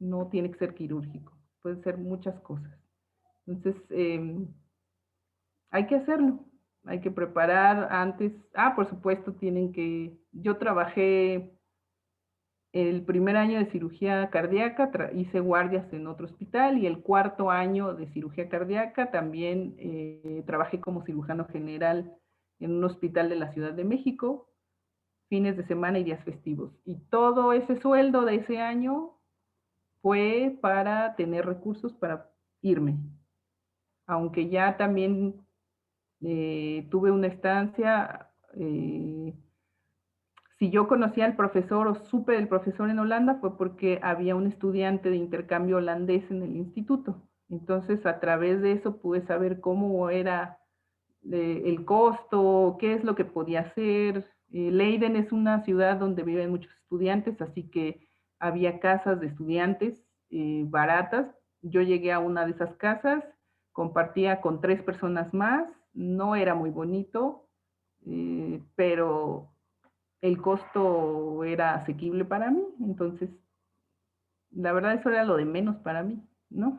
no tiene que ser quirúrgico, puede ser muchas cosas. Entonces, hay que hacerlo, hay que preparar antes. Por supuesto, yo trabajé el primer año de cirugía cardíaca, hice guardias en otro hospital y el cuarto año de cirugía cardíaca también trabajé como cirujano general en un hospital de la Ciudad de México, fines de semana y días festivos. Y todo ese sueldo de ese año fue para tener recursos para irme. Aunque ya también tuve una estancia, si yo conocía al profesor o supe del profesor en Holanda fue porque había un estudiante de intercambio holandés en el instituto. Entonces, a través de eso pude saber cómo era el costo, qué es lo que podía hacer. Leiden es una ciudad donde viven muchos estudiantes, así que había casas de estudiantes baratas. Yo llegué a una de esas casas, compartía con 3 personas más, no era muy bonito, pero el costo era asequible para mí, entonces la verdad eso era lo de menos para mí, ¿no?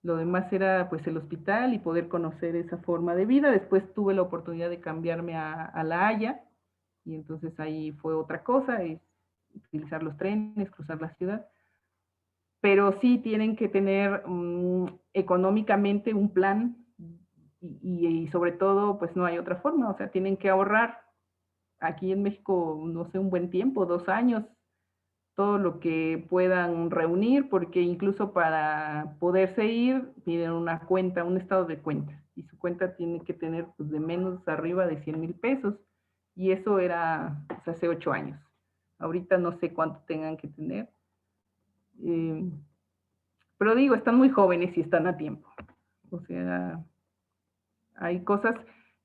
Lo demás era pues el hospital y poder conocer esa forma de vida. Después tuve la oportunidad de cambiarme a La Haya y entonces ahí fue otra cosa, es utilizar los trenes, cruzar la ciudad. Pero sí tienen que tener económicamente un plan y sobre todo pues no hay otra forma, o sea, tienen que ahorrar. Aquí en México, no sé, un buen tiempo, 2 años, todo lo que puedan reunir, porque incluso para poderse ir piden una cuenta, un estado de cuenta, y su cuenta tiene que tener pues, de menos arriba de 100,000 pesos, y eso era pues, hace 8 años. Ahorita no sé cuánto tengan que tener, pero digo, están muy jóvenes y están a tiempo. O sea, hay cosas,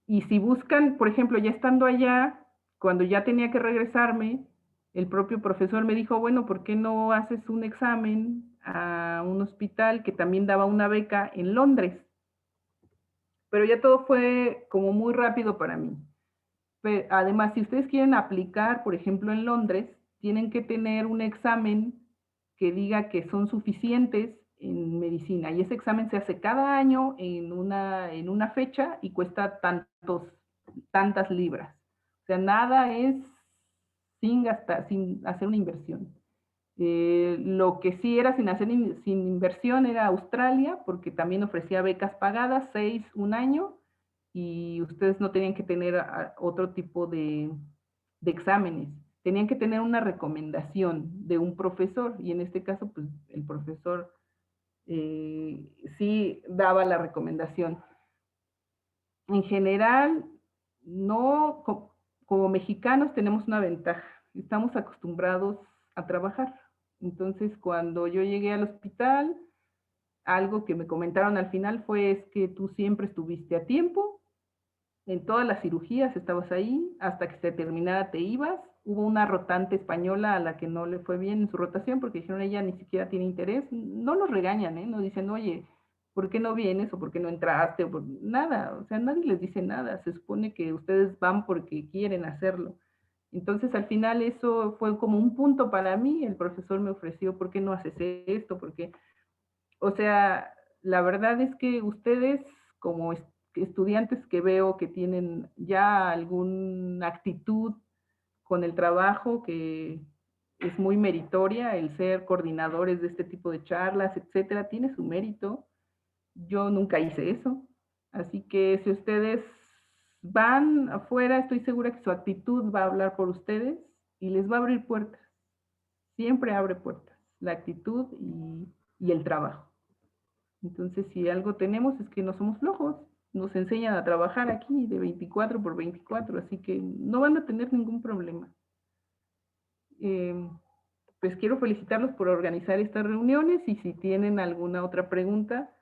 y si buscan, por ejemplo, ya estando allá, cuando ya tenía que regresarme, el propio profesor me dijo, bueno, ¿por qué no haces un examen a un hospital que también daba una beca en Londres? Pero ya todo fue como muy rápido para mí. Pero además, si ustedes quieren aplicar, por ejemplo, en Londres, tienen que tener un examen que diga que son suficientes en medicina. Y ese examen se hace cada año en una fecha y cuesta tantas libras. O sea, nada es sin gastar, sin hacer una inversión. Lo que sí era sin inversión era Australia, porque también ofrecía becas pagadas, 6, un año, y ustedes no tenían que tener otro tipo de exámenes. Tenían que tener una recomendación de un profesor, y en este caso, pues, el profesor sí daba la recomendación. En general, no, como mexicanos tenemos una ventaja. Estamos acostumbrados a trabajar. Entonces, cuando yo llegué al hospital, algo que me comentaron al final fue es que tú siempre estuviste a tiempo, en todas las cirugías estabas ahí, hasta que se terminara te ibas. Hubo una rotante española a la que no le fue bien en su rotación porque dijeron ella ni siquiera tiene interés. No los regañan, ¿eh? No dicen, oye, ¿por qué no vienes o por qué no entraste? O nada, o sea, nadie les dice nada. Se supone que ustedes van porque quieren hacerlo. Entonces, al final eso fue como un punto para mí. El profesor me ofreció, ¿por qué no haces esto? Porque, o sea, la verdad es que ustedes como estudiantes que veo que tienen ya alguna actitud con el trabajo que es muy meritoria, el ser coordinadores de este tipo de charlas, etcétera, tiene su mérito. Yo nunca hice eso. Así que si ustedes van afuera, estoy segura que su actitud va a hablar por ustedes y les va a abrir puertas. Siempre abre puertas, la actitud y el trabajo. Entonces, si algo tenemos es que no somos flojos. Nos enseñan a trabajar aquí de 24 por 24, así que no van a tener ningún problema. Pues quiero felicitarlos por organizar estas reuniones y si tienen alguna otra pregunta,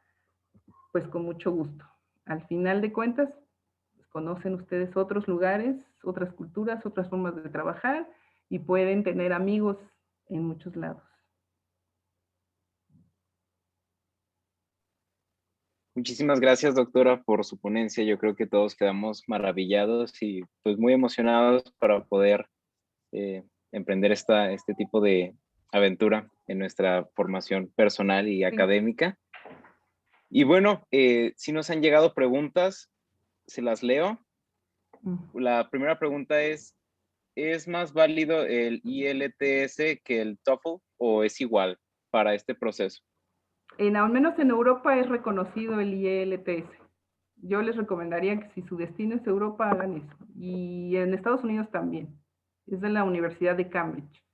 pues con mucho gusto. Al final de cuentas, pues conocen ustedes otros lugares, otras culturas, otras formas de trabajar y pueden tener amigos en muchos lados.
Muchísimas gracias, doctora, por su ponencia. Yo creo que todos quedamos maravillados y pues muy emocionados para poder emprender este tipo de aventura en nuestra formación personal y académica. Y bueno, si nos han llegado preguntas, se las leo. La primera pregunta ¿es más válido el IELTS que el TOEFL o es igual para este proceso?
Al menos en Europa es reconocido el IELTS. Yo les recomendaría que si su destino es Europa, hagan eso. Y en Estados Unidos también. Es de la Universidad de Cambridge.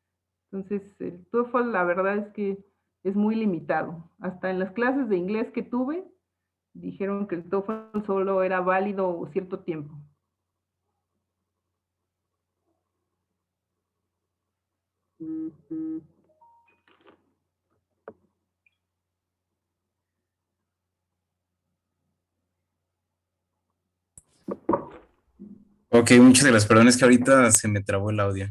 Entonces, el TOEFL, la verdad es que es muy limitado. Hasta en las clases de inglés que tuve, dijeron que el TOEFL solo era válido cierto tiempo.
Ok, muchas gracias. Perdón, es que ahorita se me trabó el audio.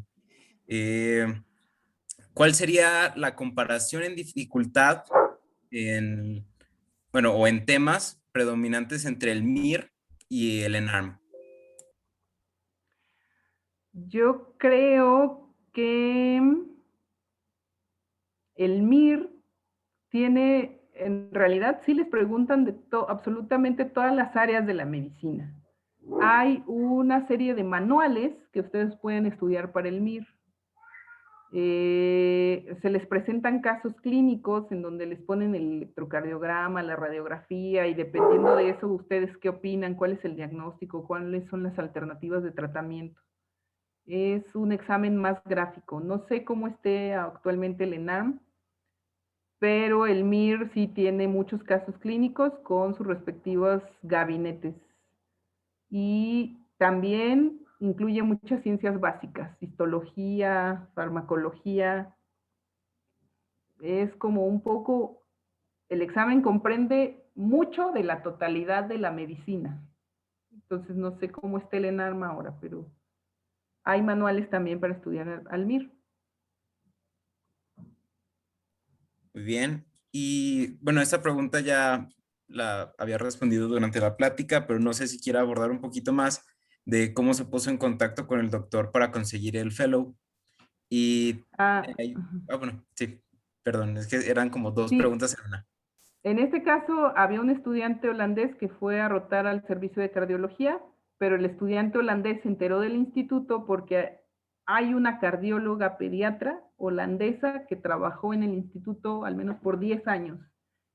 ¿Cuál sería la comparación en dificultad o en temas predominantes entre el MIR y el ENARM?
Yo creo que el MIR tiene, en realidad sí les preguntan de absolutamente todas las áreas de la medicina. Hay una serie de manuales que ustedes pueden estudiar para el MIR. Se les presentan casos clínicos en donde les ponen el electrocardiograma, la radiografía, y dependiendo de eso, ustedes qué opinan, cuál es el diagnóstico, cuáles son las alternativas de tratamiento. Es un examen más gráfico. No sé cómo esté actualmente el ENARM, pero el MIR sí tiene muchos casos clínicos con sus respectivos gabinetes. Y también incluye muchas ciencias básicas, histología, farmacología. Es como un poco, el examen comprende mucho de la totalidad de la medicina. Entonces no sé cómo está el ENARM ahora, pero hay manuales también para estudiar al MIR.
Muy bien. Y bueno, esta pregunta ya la había respondido durante la plática, pero no sé si quiera abordar un poquito más de cómo se puso en contacto con el doctor para conseguir el fellow. Y bueno, sí, perdón, es que eran como dos
sí.
preguntas en una.
En este caso, había un estudiante holandés que fue a rotar al servicio de cardiología, pero el estudiante holandés se enteró del instituto porque hay una cardióloga pediatra holandesa que trabajó en el instituto al menos por 10 años.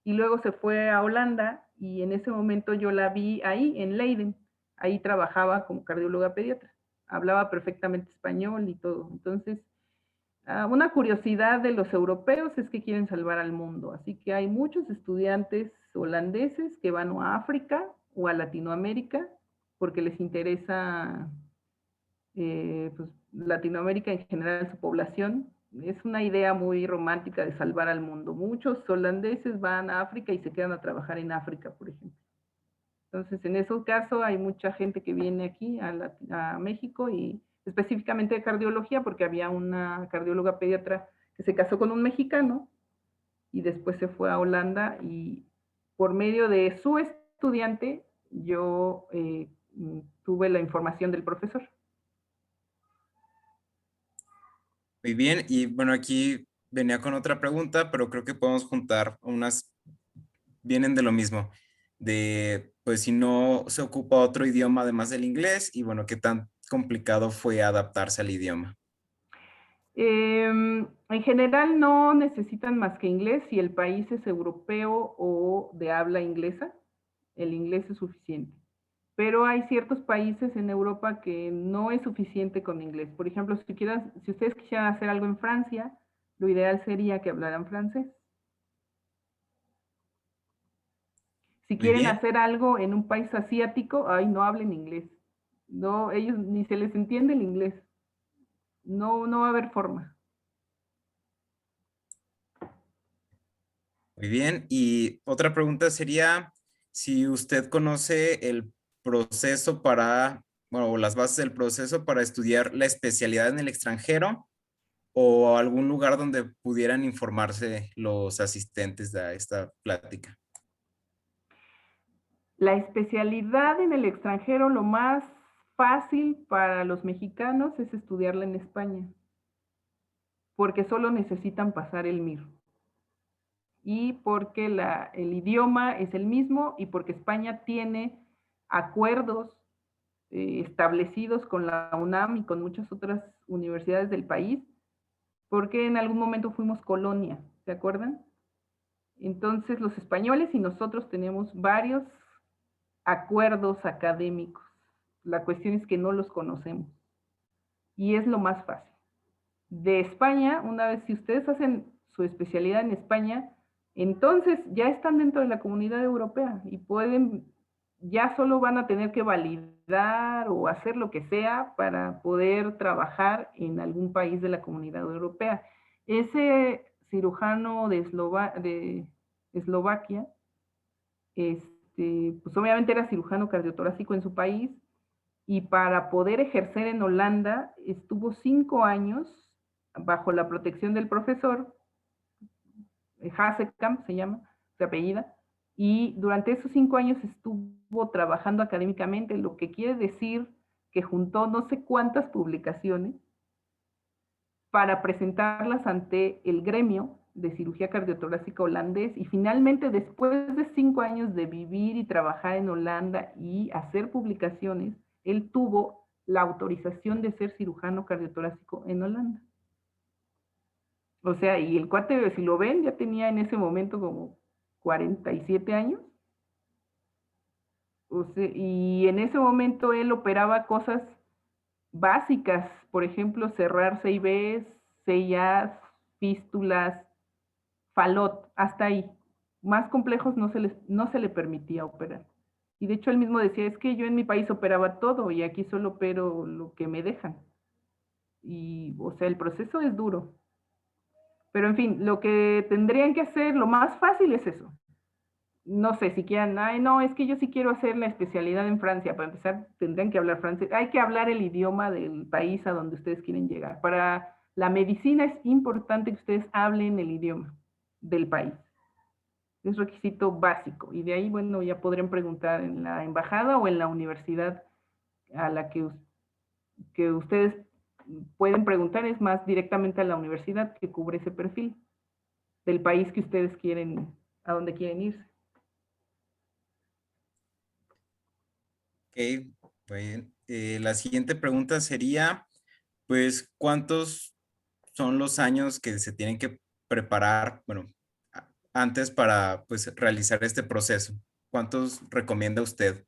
Y luego se fue a Holanda y en ese momento yo la vi ahí, en Leiden. Ahí trabajaba como cardióloga pediatra. Hablaba perfectamente español y todo. Entonces, una curiosidad de los europeos es que quieren salvar al mundo, así que hay muchos estudiantes holandeses que van a África o a Latinoamérica porque les interesa pues, Latinoamérica en general, su población. Es una idea muy romántica de salvar al mundo. Muchos holandeses van a África y se quedan a trabajar en África, por ejemplo. Entonces, en esos casos hay mucha gente que viene aquí a México y específicamente de cardiología, porque había una cardióloga pediatra que se casó con un mexicano y después se fue a Holanda y por medio de su estudiante yo tuve la información del profesor.
Muy bien, y bueno, aquí venía con otra pregunta, pero creo que podemos juntar unas, vienen de lo mismo, de pues si no se ocupa otro idioma además del inglés y bueno, qué tan complicado fue adaptarse al idioma.
En general no necesitan más que inglés si el país es europeo o de habla inglesa, el inglés es suficiente. Pero hay ciertos países en Europa que no es suficiente con inglés. Por ejemplo, si ustedes quisieran hacer algo en Francia, lo ideal sería que hablaran francés. Si
Muy
quieren
bien.
hacer algo en un país asiático, ay, no hablen inglés. No, ellos ni se les entiende el inglés. No, no va a haber forma.
Muy bien, y otra pregunta sería si usted conoce el proceso para, bueno, o las bases del proceso para estudiar la especialidad en el extranjero o algún lugar donde pudieran informarse los asistentes a esta plática.
La especialidad en el extranjero, lo más fácil para los mexicanos es estudiarla en España, porque solo necesitan pasar el MIR. Y porque el idioma es el mismo y porque España tiene acuerdos establecidos con la UNAM y con muchas otras universidades del país, porque en algún momento fuimos colonia, ¿se acuerdan? Entonces los españoles y nosotros tenemos varios acuerdos académicos. La cuestión es que no los conocemos. Y es lo más fácil. De España, una vez si ustedes hacen su especialidad en España, entonces ya están dentro de la comunidad europea y ya solo van a tener que validar o hacer lo que sea para poder trabajar en algún país de la comunidad europea. Ese cirujano de Eslovaquia, pues obviamente era cirujano cardiotorácico en su país y para poder ejercer en Holanda estuvo 5 años bajo la protección del profesor, Hazekamp se llama, se apellida, y durante esos 5 años estuvo trabajando académicamente, lo que quiere decir que juntó no sé cuántas publicaciones para presentarlas ante el gremio de cirugía cardiotorácica holandés, y finalmente, después de 5 años de vivir y trabajar en Holanda y hacer publicaciones, él tuvo la autorización de ser cirujano cardiotorácico en Holanda. O sea, y el cuate, si lo ven, ya tenía en ese momento como 47 años. O sea, y en ese momento él operaba cosas básicas, por ejemplo, cerrar CIBs, CIAs, fístulas, falot, hasta ahí. Más complejos no se le permitía operar. Y de hecho él mismo decía, es que yo en mi país operaba todo y aquí solo opero lo que me dejan. Y, o sea, el proceso es duro. Pero en fin, lo que tendrían que hacer, lo más fácil es eso. No sé, si quieran, ay, no, es que yo sí quiero hacer la especialidad en Francia. Para empezar, tendrían que hablar francés. Hay que hablar el idioma del país a donde ustedes quieren llegar. Para la medicina es importante que ustedes hablen el idioma del país. Es requisito básico. Y de ahí, bueno, ya podrían preguntar en la embajada o en la universidad a la que ustedes pueden preguntar, es más directamente a la universidad que cubre ese perfil del país que ustedes quieren, a donde quieren irse.
Ok, bien. La siguiente pregunta sería, pues, ¿cuántos son los años que se tienen que preparar, bueno, antes para, pues, realizar este proceso? ¿Cuántos recomienda usted?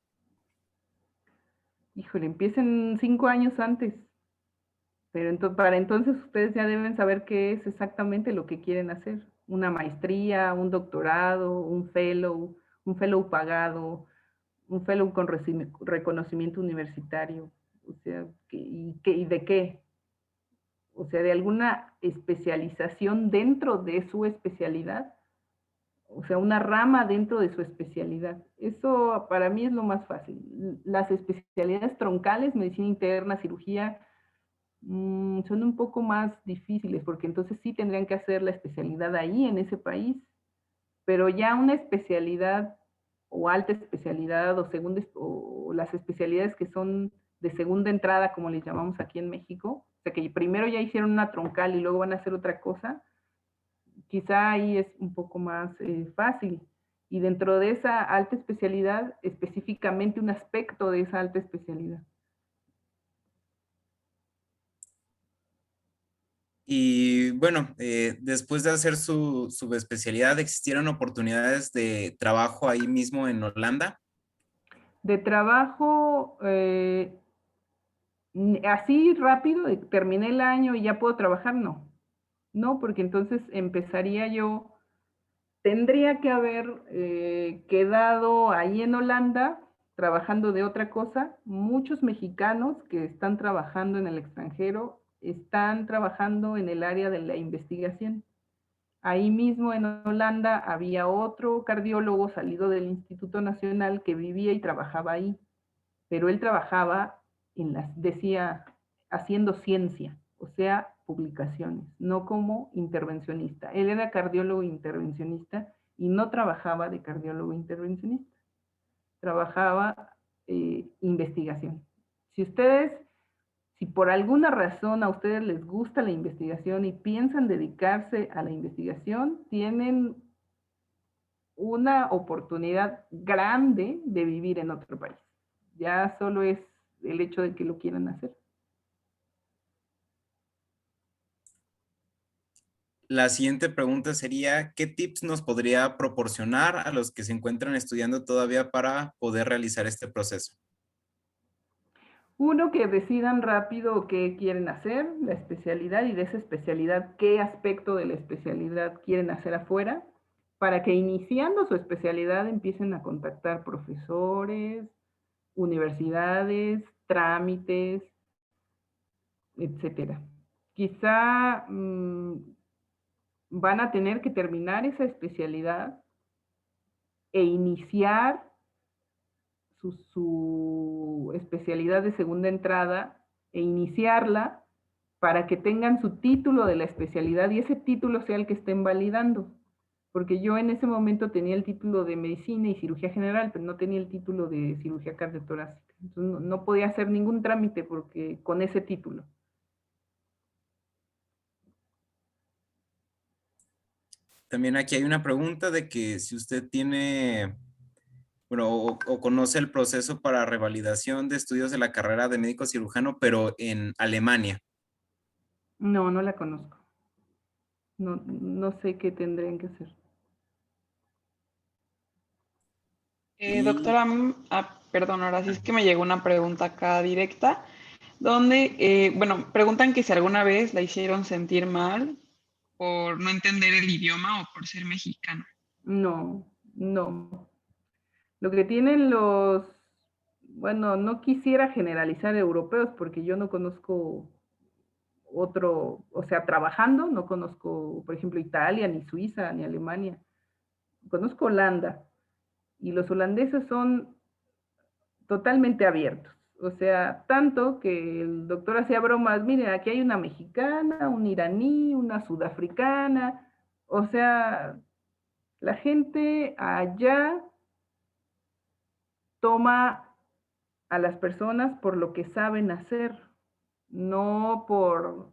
Híjole, empiecen 5 años antes. Pero para entonces ustedes ya deben saber qué es exactamente lo que quieren hacer. Una maestría, un doctorado, un fellow pagado, un fellow con reconocimiento universitario. O sea, ¿y de qué? O sea, de alguna especialización dentro de su especialidad. O sea, una rama dentro de su especialidad. Eso para mí es lo más fácil. Las especialidades troncales, medicina interna, cirugía, son un poco más difíciles, porque entonces sí tendrían que hacer la especialidad ahí, en ese país, pero ya una especialidad o alta especialidad o las especialidades que son de segunda entrada, como les llamamos aquí en México, o sea que primero ya hicieron una troncal y luego van a hacer otra cosa, quizá ahí es un poco más fácil. Y dentro de esa alta especialidad, específicamente un aspecto de esa alta especialidad.
Y bueno, después de hacer su subespecialidad, ¿existieron oportunidades de trabajo ahí mismo en Holanda?
De trabajo, así rápido, terminé el año y ya puedo trabajar, no. No, porque entonces tendría que haber quedado ahí en Holanda trabajando de otra cosa. Muchos mexicanos que están trabajando en el extranjero están trabajando en el área de la investigación. Ahí mismo en Holanda había otro cardiólogo salido del Instituto Nacional que vivía y trabajaba ahí, pero él trabajaba decía, haciendo ciencia, o sea, publicaciones, no como intervencionista. Él era cardiólogo intervencionista y no trabajaba de cardiólogo intervencionista, trabajaba investigación. Si por alguna razón a ustedes les gusta la investigación y piensan dedicarse a la investigación, tienen una oportunidad grande de vivir en otro país. Ya solo es el hecho de que lo quieran hacer.
La siguiente pregunta sería, ¿qué tips nos podría proporcionar a los que se encuentran estudiando todavía para poder realizar este proceso?
Uno, que decidan rápido qué quieren hacer, la especialidad, y de esa especialidad, qué aspecto de la especialidad quieren hacer afuera, para que iniciando su especialidad empiecen a contactar profesores, universidades, trámites, etcétera. Quizá van a tener que terminar esa especialidad e iniciar su especialidad de segunda entrada e iniciarla para que tengan su título de la especialidad y ese título sea el que estén validando. porque yo en ese momento tenía el título de medicina y cirugía general, pero no tenía el título de cirugía cardiotorácica. Entonces no podía hacer ningún trámite porque con ese título.
También aquí hay una pregunta de que si usted tiene, bueno, o conoce el proceso para revalidación de estudios de la carrera de médico cirujano, pero en Alemania.
No, no la conozco. No sé qué tendrían que hacer.
Doctora, perdón, ahora sí es que me llegó una pregunta acá directa, donde, bueno, preguntan que si alguna vez la hicieron sentir mal por no entender el idioma o por ser mexicana.
No, no. Lo que tienen los, bueno, no quisiera generalizar europeos porque yo no conozco otro, o sea, trabajando, no conozco, por ejemplo, Italia, ni Suiza, ni Alemania. Conozco Holanda y los holandeses son totalmente abiertos. O sea, tanto que el doctor hacía bromas, miren, aquí hay una mexicana, un iraní, una sudafricana, o sea, la gente allá toma a las personas por lo que saben hacer, no por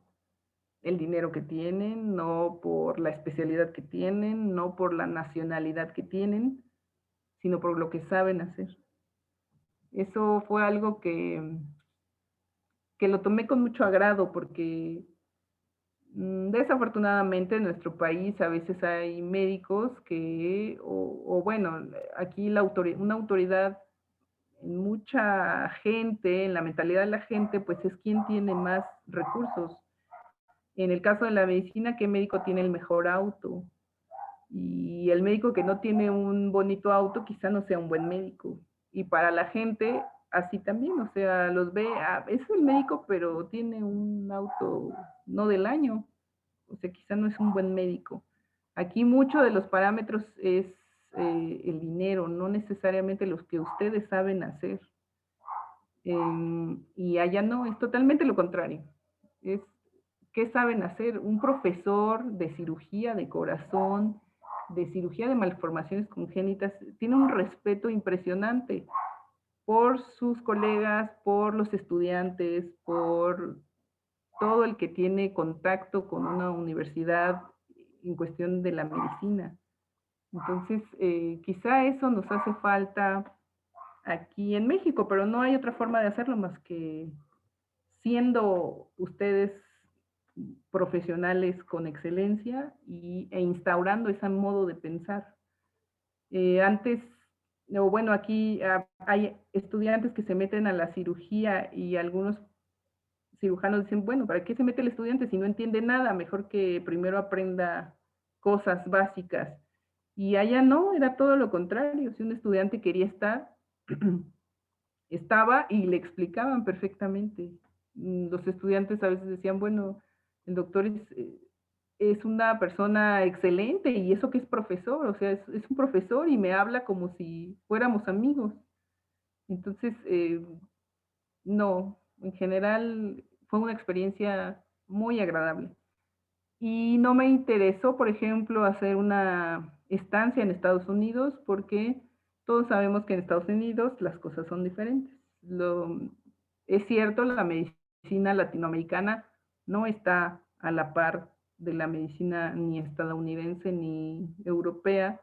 el dinero que tienen, no por la especialidad que tienen, no por la nacionalidad que tienen, sino por lo que saben hacer. Eso fue algo que lo tomé con mucho agrado porque desafortunadamente en nuestro país a veces hay médicos que, o bueno, aquí una autoridad en mucha gente, en la mentalidad de la gente, pues es quien tiene más recursos. En el caso de la medicina, ¿qué médico tiene el mejor auto? Y el médico que no tiene un bonito auto quizá no sea un buen médico. Y para la gente, así también, o sea, los ve, es el médico, pero tiene un auto no del año. O sea, quizá no es un buen médico. Aquí mucho de los parámetros es el dinero, no necesariamente los que ustedes saben hacer. Y allá no, es totalmente lo contrario. Es qué saben hacer. Un profesor de cirugía de corazón, de cirugía de malformaciones congénitas, tiene un respeto impresionante por sus colegas, por los estudiantes, por todo el que tiene contacto con una universidad en cuestión de la medicina. Entonces, quizá eso nos hace falta aquí en México, pero no hay otra forma de hacerlo más que siendo ustedes profesionales con excelencia e instaurando ese modo de pensar. Antes, o bueno, aquí hay estudiantes que se meten a la cirugía y algunos cirujanos dicen, bueno, ¿para qué se mete el estudiante si no entiende nada? Mejor que primero aprenda cosas básicas. Y allá no, era todo lo contrario. Si un estudiante quería estar, estaba y le explicaban perfectamente. Los estudiantes a veces decían, bueno, el doctor es una persona excelente y eso que es profesor, o sea, es un profesor y me habla como si fuéramos amigos. Entonces, no, en general fue una experiencia muy agradable. Y no me interesó, por ejemplo, hacer una estancia en Estados Unidos porque todos sabemos que en Estados Unidos las cosas son diferentes. Es cierto, la medicina latinoamericana no está a la par de la medicina ni estadounidense ni europea,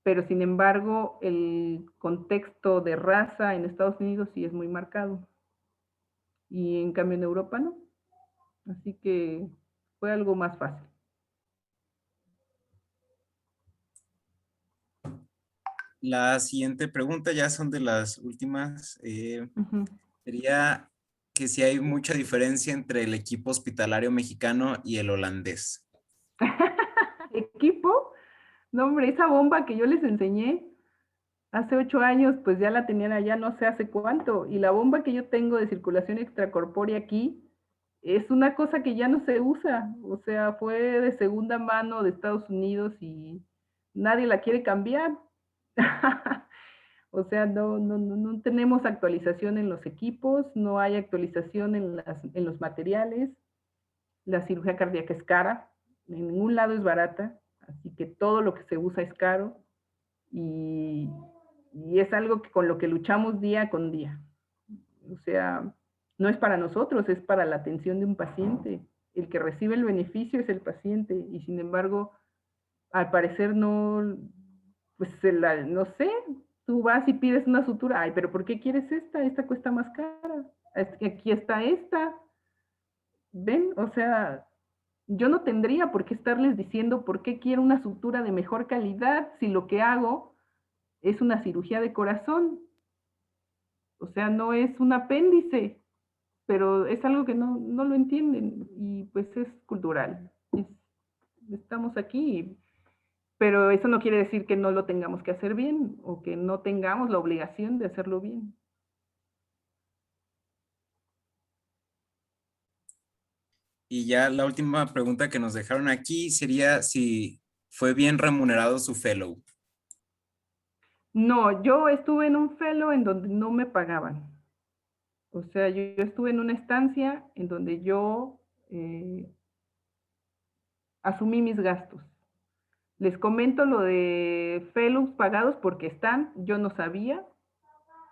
pero sin embargo el contexto de raza en Estados Unidos sí es muy marcado y en cambio en Europa no. Así que fue algo más fácil.
La siguiente pregunta, ya son de las últimas, sería que si hay mucha diferencia entre el equipo hospitalario mexicano y el holandés.
¿Equipo? No, hombre, esa bomba que yo les enseñé hace 8 años, pues ya la tenían allá no sé hace cuánto. Y la bomba que yo tengo de circulación extracorpórea aquí es una cosa que ya no se usa. O sea, fue de segunda mano de Estados Unidos y nadie la quiere cambiar. O sea, no tenemos actualización en los equipos, no hay actualización en los materiales. La cirugía cardíaca es cara, en ningún lado es barata. Así que todo lo que se usa es caro y es algo con lo que luchamos día con día. O sea, no es para nosotros, es para la atención de un paciente. El que recibe el beneficio es el paciente y sin embargo, al parecer no, pues no sé, tú vas y pides una sutura, ay, pero ¿por qué quieres esta? Esta cuesta más cara. Aquí está esta. ¿Ven? O sea, yo no tendría por qué estarles diciendo por qué quiero una sutura de mejor calidad si lo que hago es una cirugía de corazón. O sea, no es un apéndice, pero es algo que no lo entienden y pues es cultural. Estamos aquí, pero eso no quiere decir que no lo tengamos que hacer bien o que no tengamos la obligación de hacerlo bien.
Y ya la última pregunta que nos dejaron aquí sería si fue bien remunerado su fellow.
No, yo estuve en un fellow en donde no me pagaban. O sea, yo estuve en una estancia en donde yo asumí mis gastos. Les comento lo de fellows pagados porque están, yo no sabía,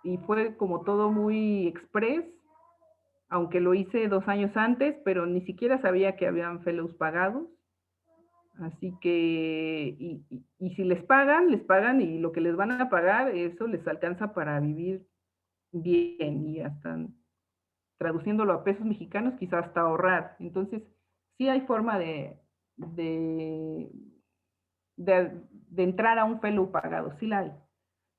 y fue como todo muy express, aunque lo hice 2 años antes, pero ni siquiera sabía que habían fellows pagados. Así que, y si les pagan, y lo que les van a pagar, eso les alcanza para vivir bien y hasta, traduciéndolo a pesos mexicanos, quizás hasta ahorrar. Entonces, sí hay forma de entrar a un fellow pagado, sí la hay.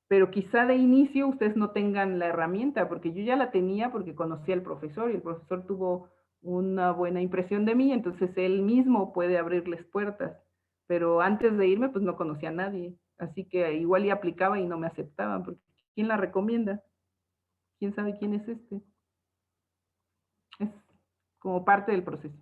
Pero quizá de inicio ustedes no tengan la herramienta, porque yo ya la tenía porque conocí al profesor y el profesor tuvo una buena impresión de mí, entonces él mismo puede abrirles puertas. Pero antes de irme, pues no conocía a nadie. Así que igual y aplicaba y no me aceptaban, porque ¿quién la recomienda? ¿Quién sabe quién es este? Es como parte del proceso.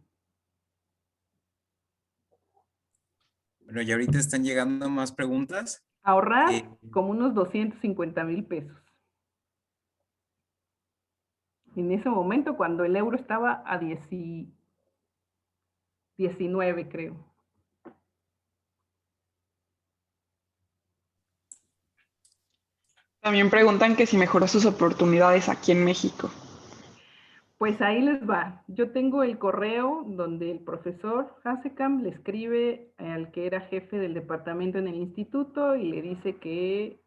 Bueno, y ahorita están llegando más preguntas.
Ahorrar como unos 250,000 pesos. En ese momento, cuando el euro estaba a 19, creo.
También preguntan que si mejoró sus oportunidades aquí en México.
Pues ahí les va. Yo tengo el correo donde el profesor Hasekamp le escribe al que era jefe del departamento en el instituto y le dice que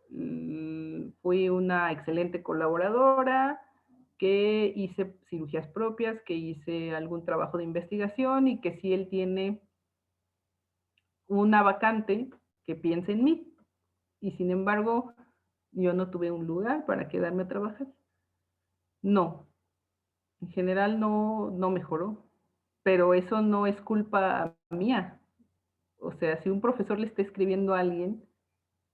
fui una excelente colaboradora, que hice cirugías propias, que hice algún trabajo de investigación y que si él tiene una vacante, que piense en mí. Y sin embargo, yo no tuve un lugar para quedarme a trabajar. No. En general no mejoró, pero eso no es culpa mía. O sea, si un profesor le está escribiendo a alguien,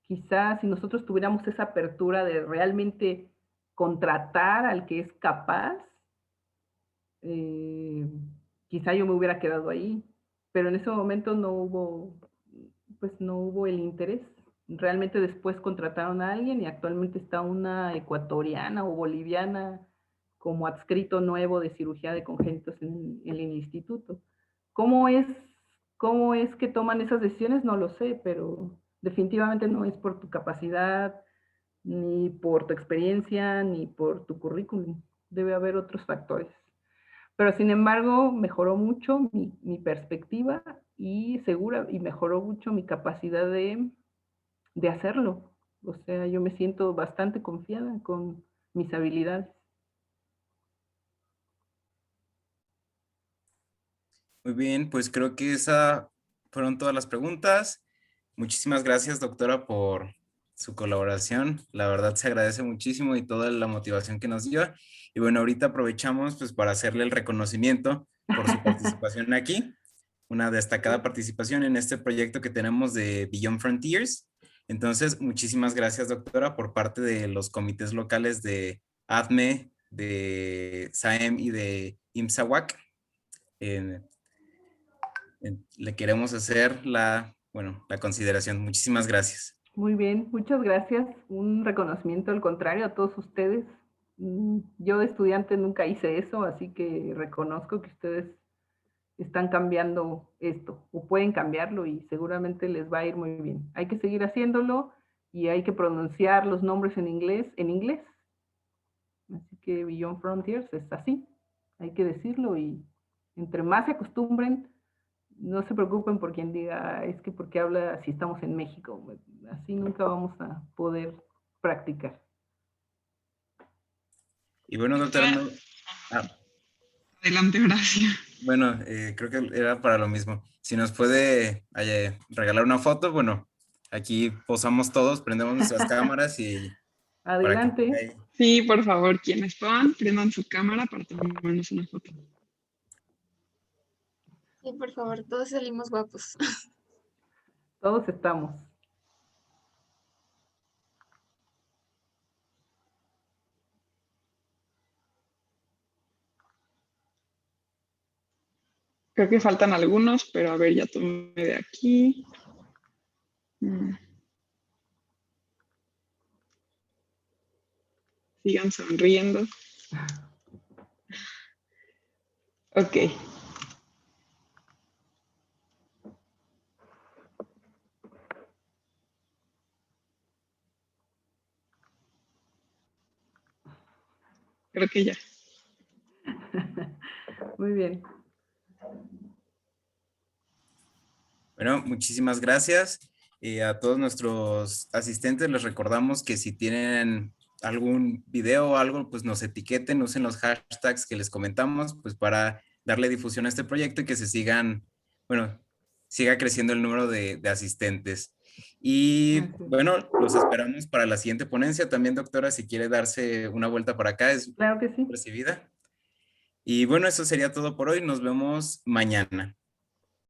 quizás si nosotros tuviéramos esa apertura de realmente contratar al que es capaz, quizá yo me hubiera quedado ahí, pero en ese momento no hubo el interés. Realmente después contrataron a alguien y actualmente está una ecuatoriana o boliviana como adscrito nuevo de cirugía de congénitos en el instituto. ¿Cómo es que toman esas decisiones? No lo sé, pero definitivamente no es por tu capacidad, ni por tu experiencia, ni por tu currículum. Debe haber otros factores. Pero sin embargo, mejoró mucho mi perspectiva y mejoró mucho mi capacidad de hacerlo. O sea, yo me siento bastante confiada con mis habilidades.
Muy bien, pues creo que esas fueron todas las preguntas. Muchísimas gracias, doctora, por su colaboración. La verdad se agradece muchísimo y toda la motivación que nos dio. Y bueno, ahorita aprovechamos pues para hacerle el reconocimiento por su participación aquí. Una destacada participación en este proyecto que tenemos de Beyond Frontiers. Entonces, muchísimas gracias, doctora, por parte de los comités locales de ADME, de SAEM y de IMSAWAC. Le queremos hacer la consideración. Muchísimas gracias.
Muy bien, muchas gracias. Un reconocimiento al contrario a todos ustedes. Yo de estudiante nunca hice eso, así que reconozco que ustedes están cambiando esto o pueden cambiarlo y seguramente les va a ir muy bien. Hay que seguir haciéndolo y hay que pronunciar los nombres en inglés. Así que Beyond Frontiers es así. Hay que decirlo y entre más se acostumbren, no se preocupen por quien diga, es que porque habla si estamos en México. Así nunca vamos a poder practicar.
Y bueno, doctora, no...
Adelante, Horacio.
Bueno, creo que era para lo mismo. Si nos puede regalar una foto, bueno, aquí posamos todos, prendemos nuestras cámaras y...
Adelante.
Sí, por favor, quienes puedan, prendan su cámara para tomarnos una foto.
Sí, por favor, todos salimos guapos.
Todos estamos.
Creo que faltan algunos, pero a ver, ya tomé de aquí. Sigan sonriendo. Ok. Creo que ya.
Muy bien.
Bueno, muchísimas gracias. A todos nuestros asistentes les recordamos que si tienen algún video o algo, pues nos etiqueten, usen los hashtags que les comentamos, pues para darle difusión a este proyecto y que se siga creciendo el número de asistentes. Y bueno, los esperamos para la siguiente ponencia. También, doctora, si quiere darse una vuelta para acá, es
claro que sí.
recibida. Y bueno, eso sería todo por hoy. Nos vemos mañana.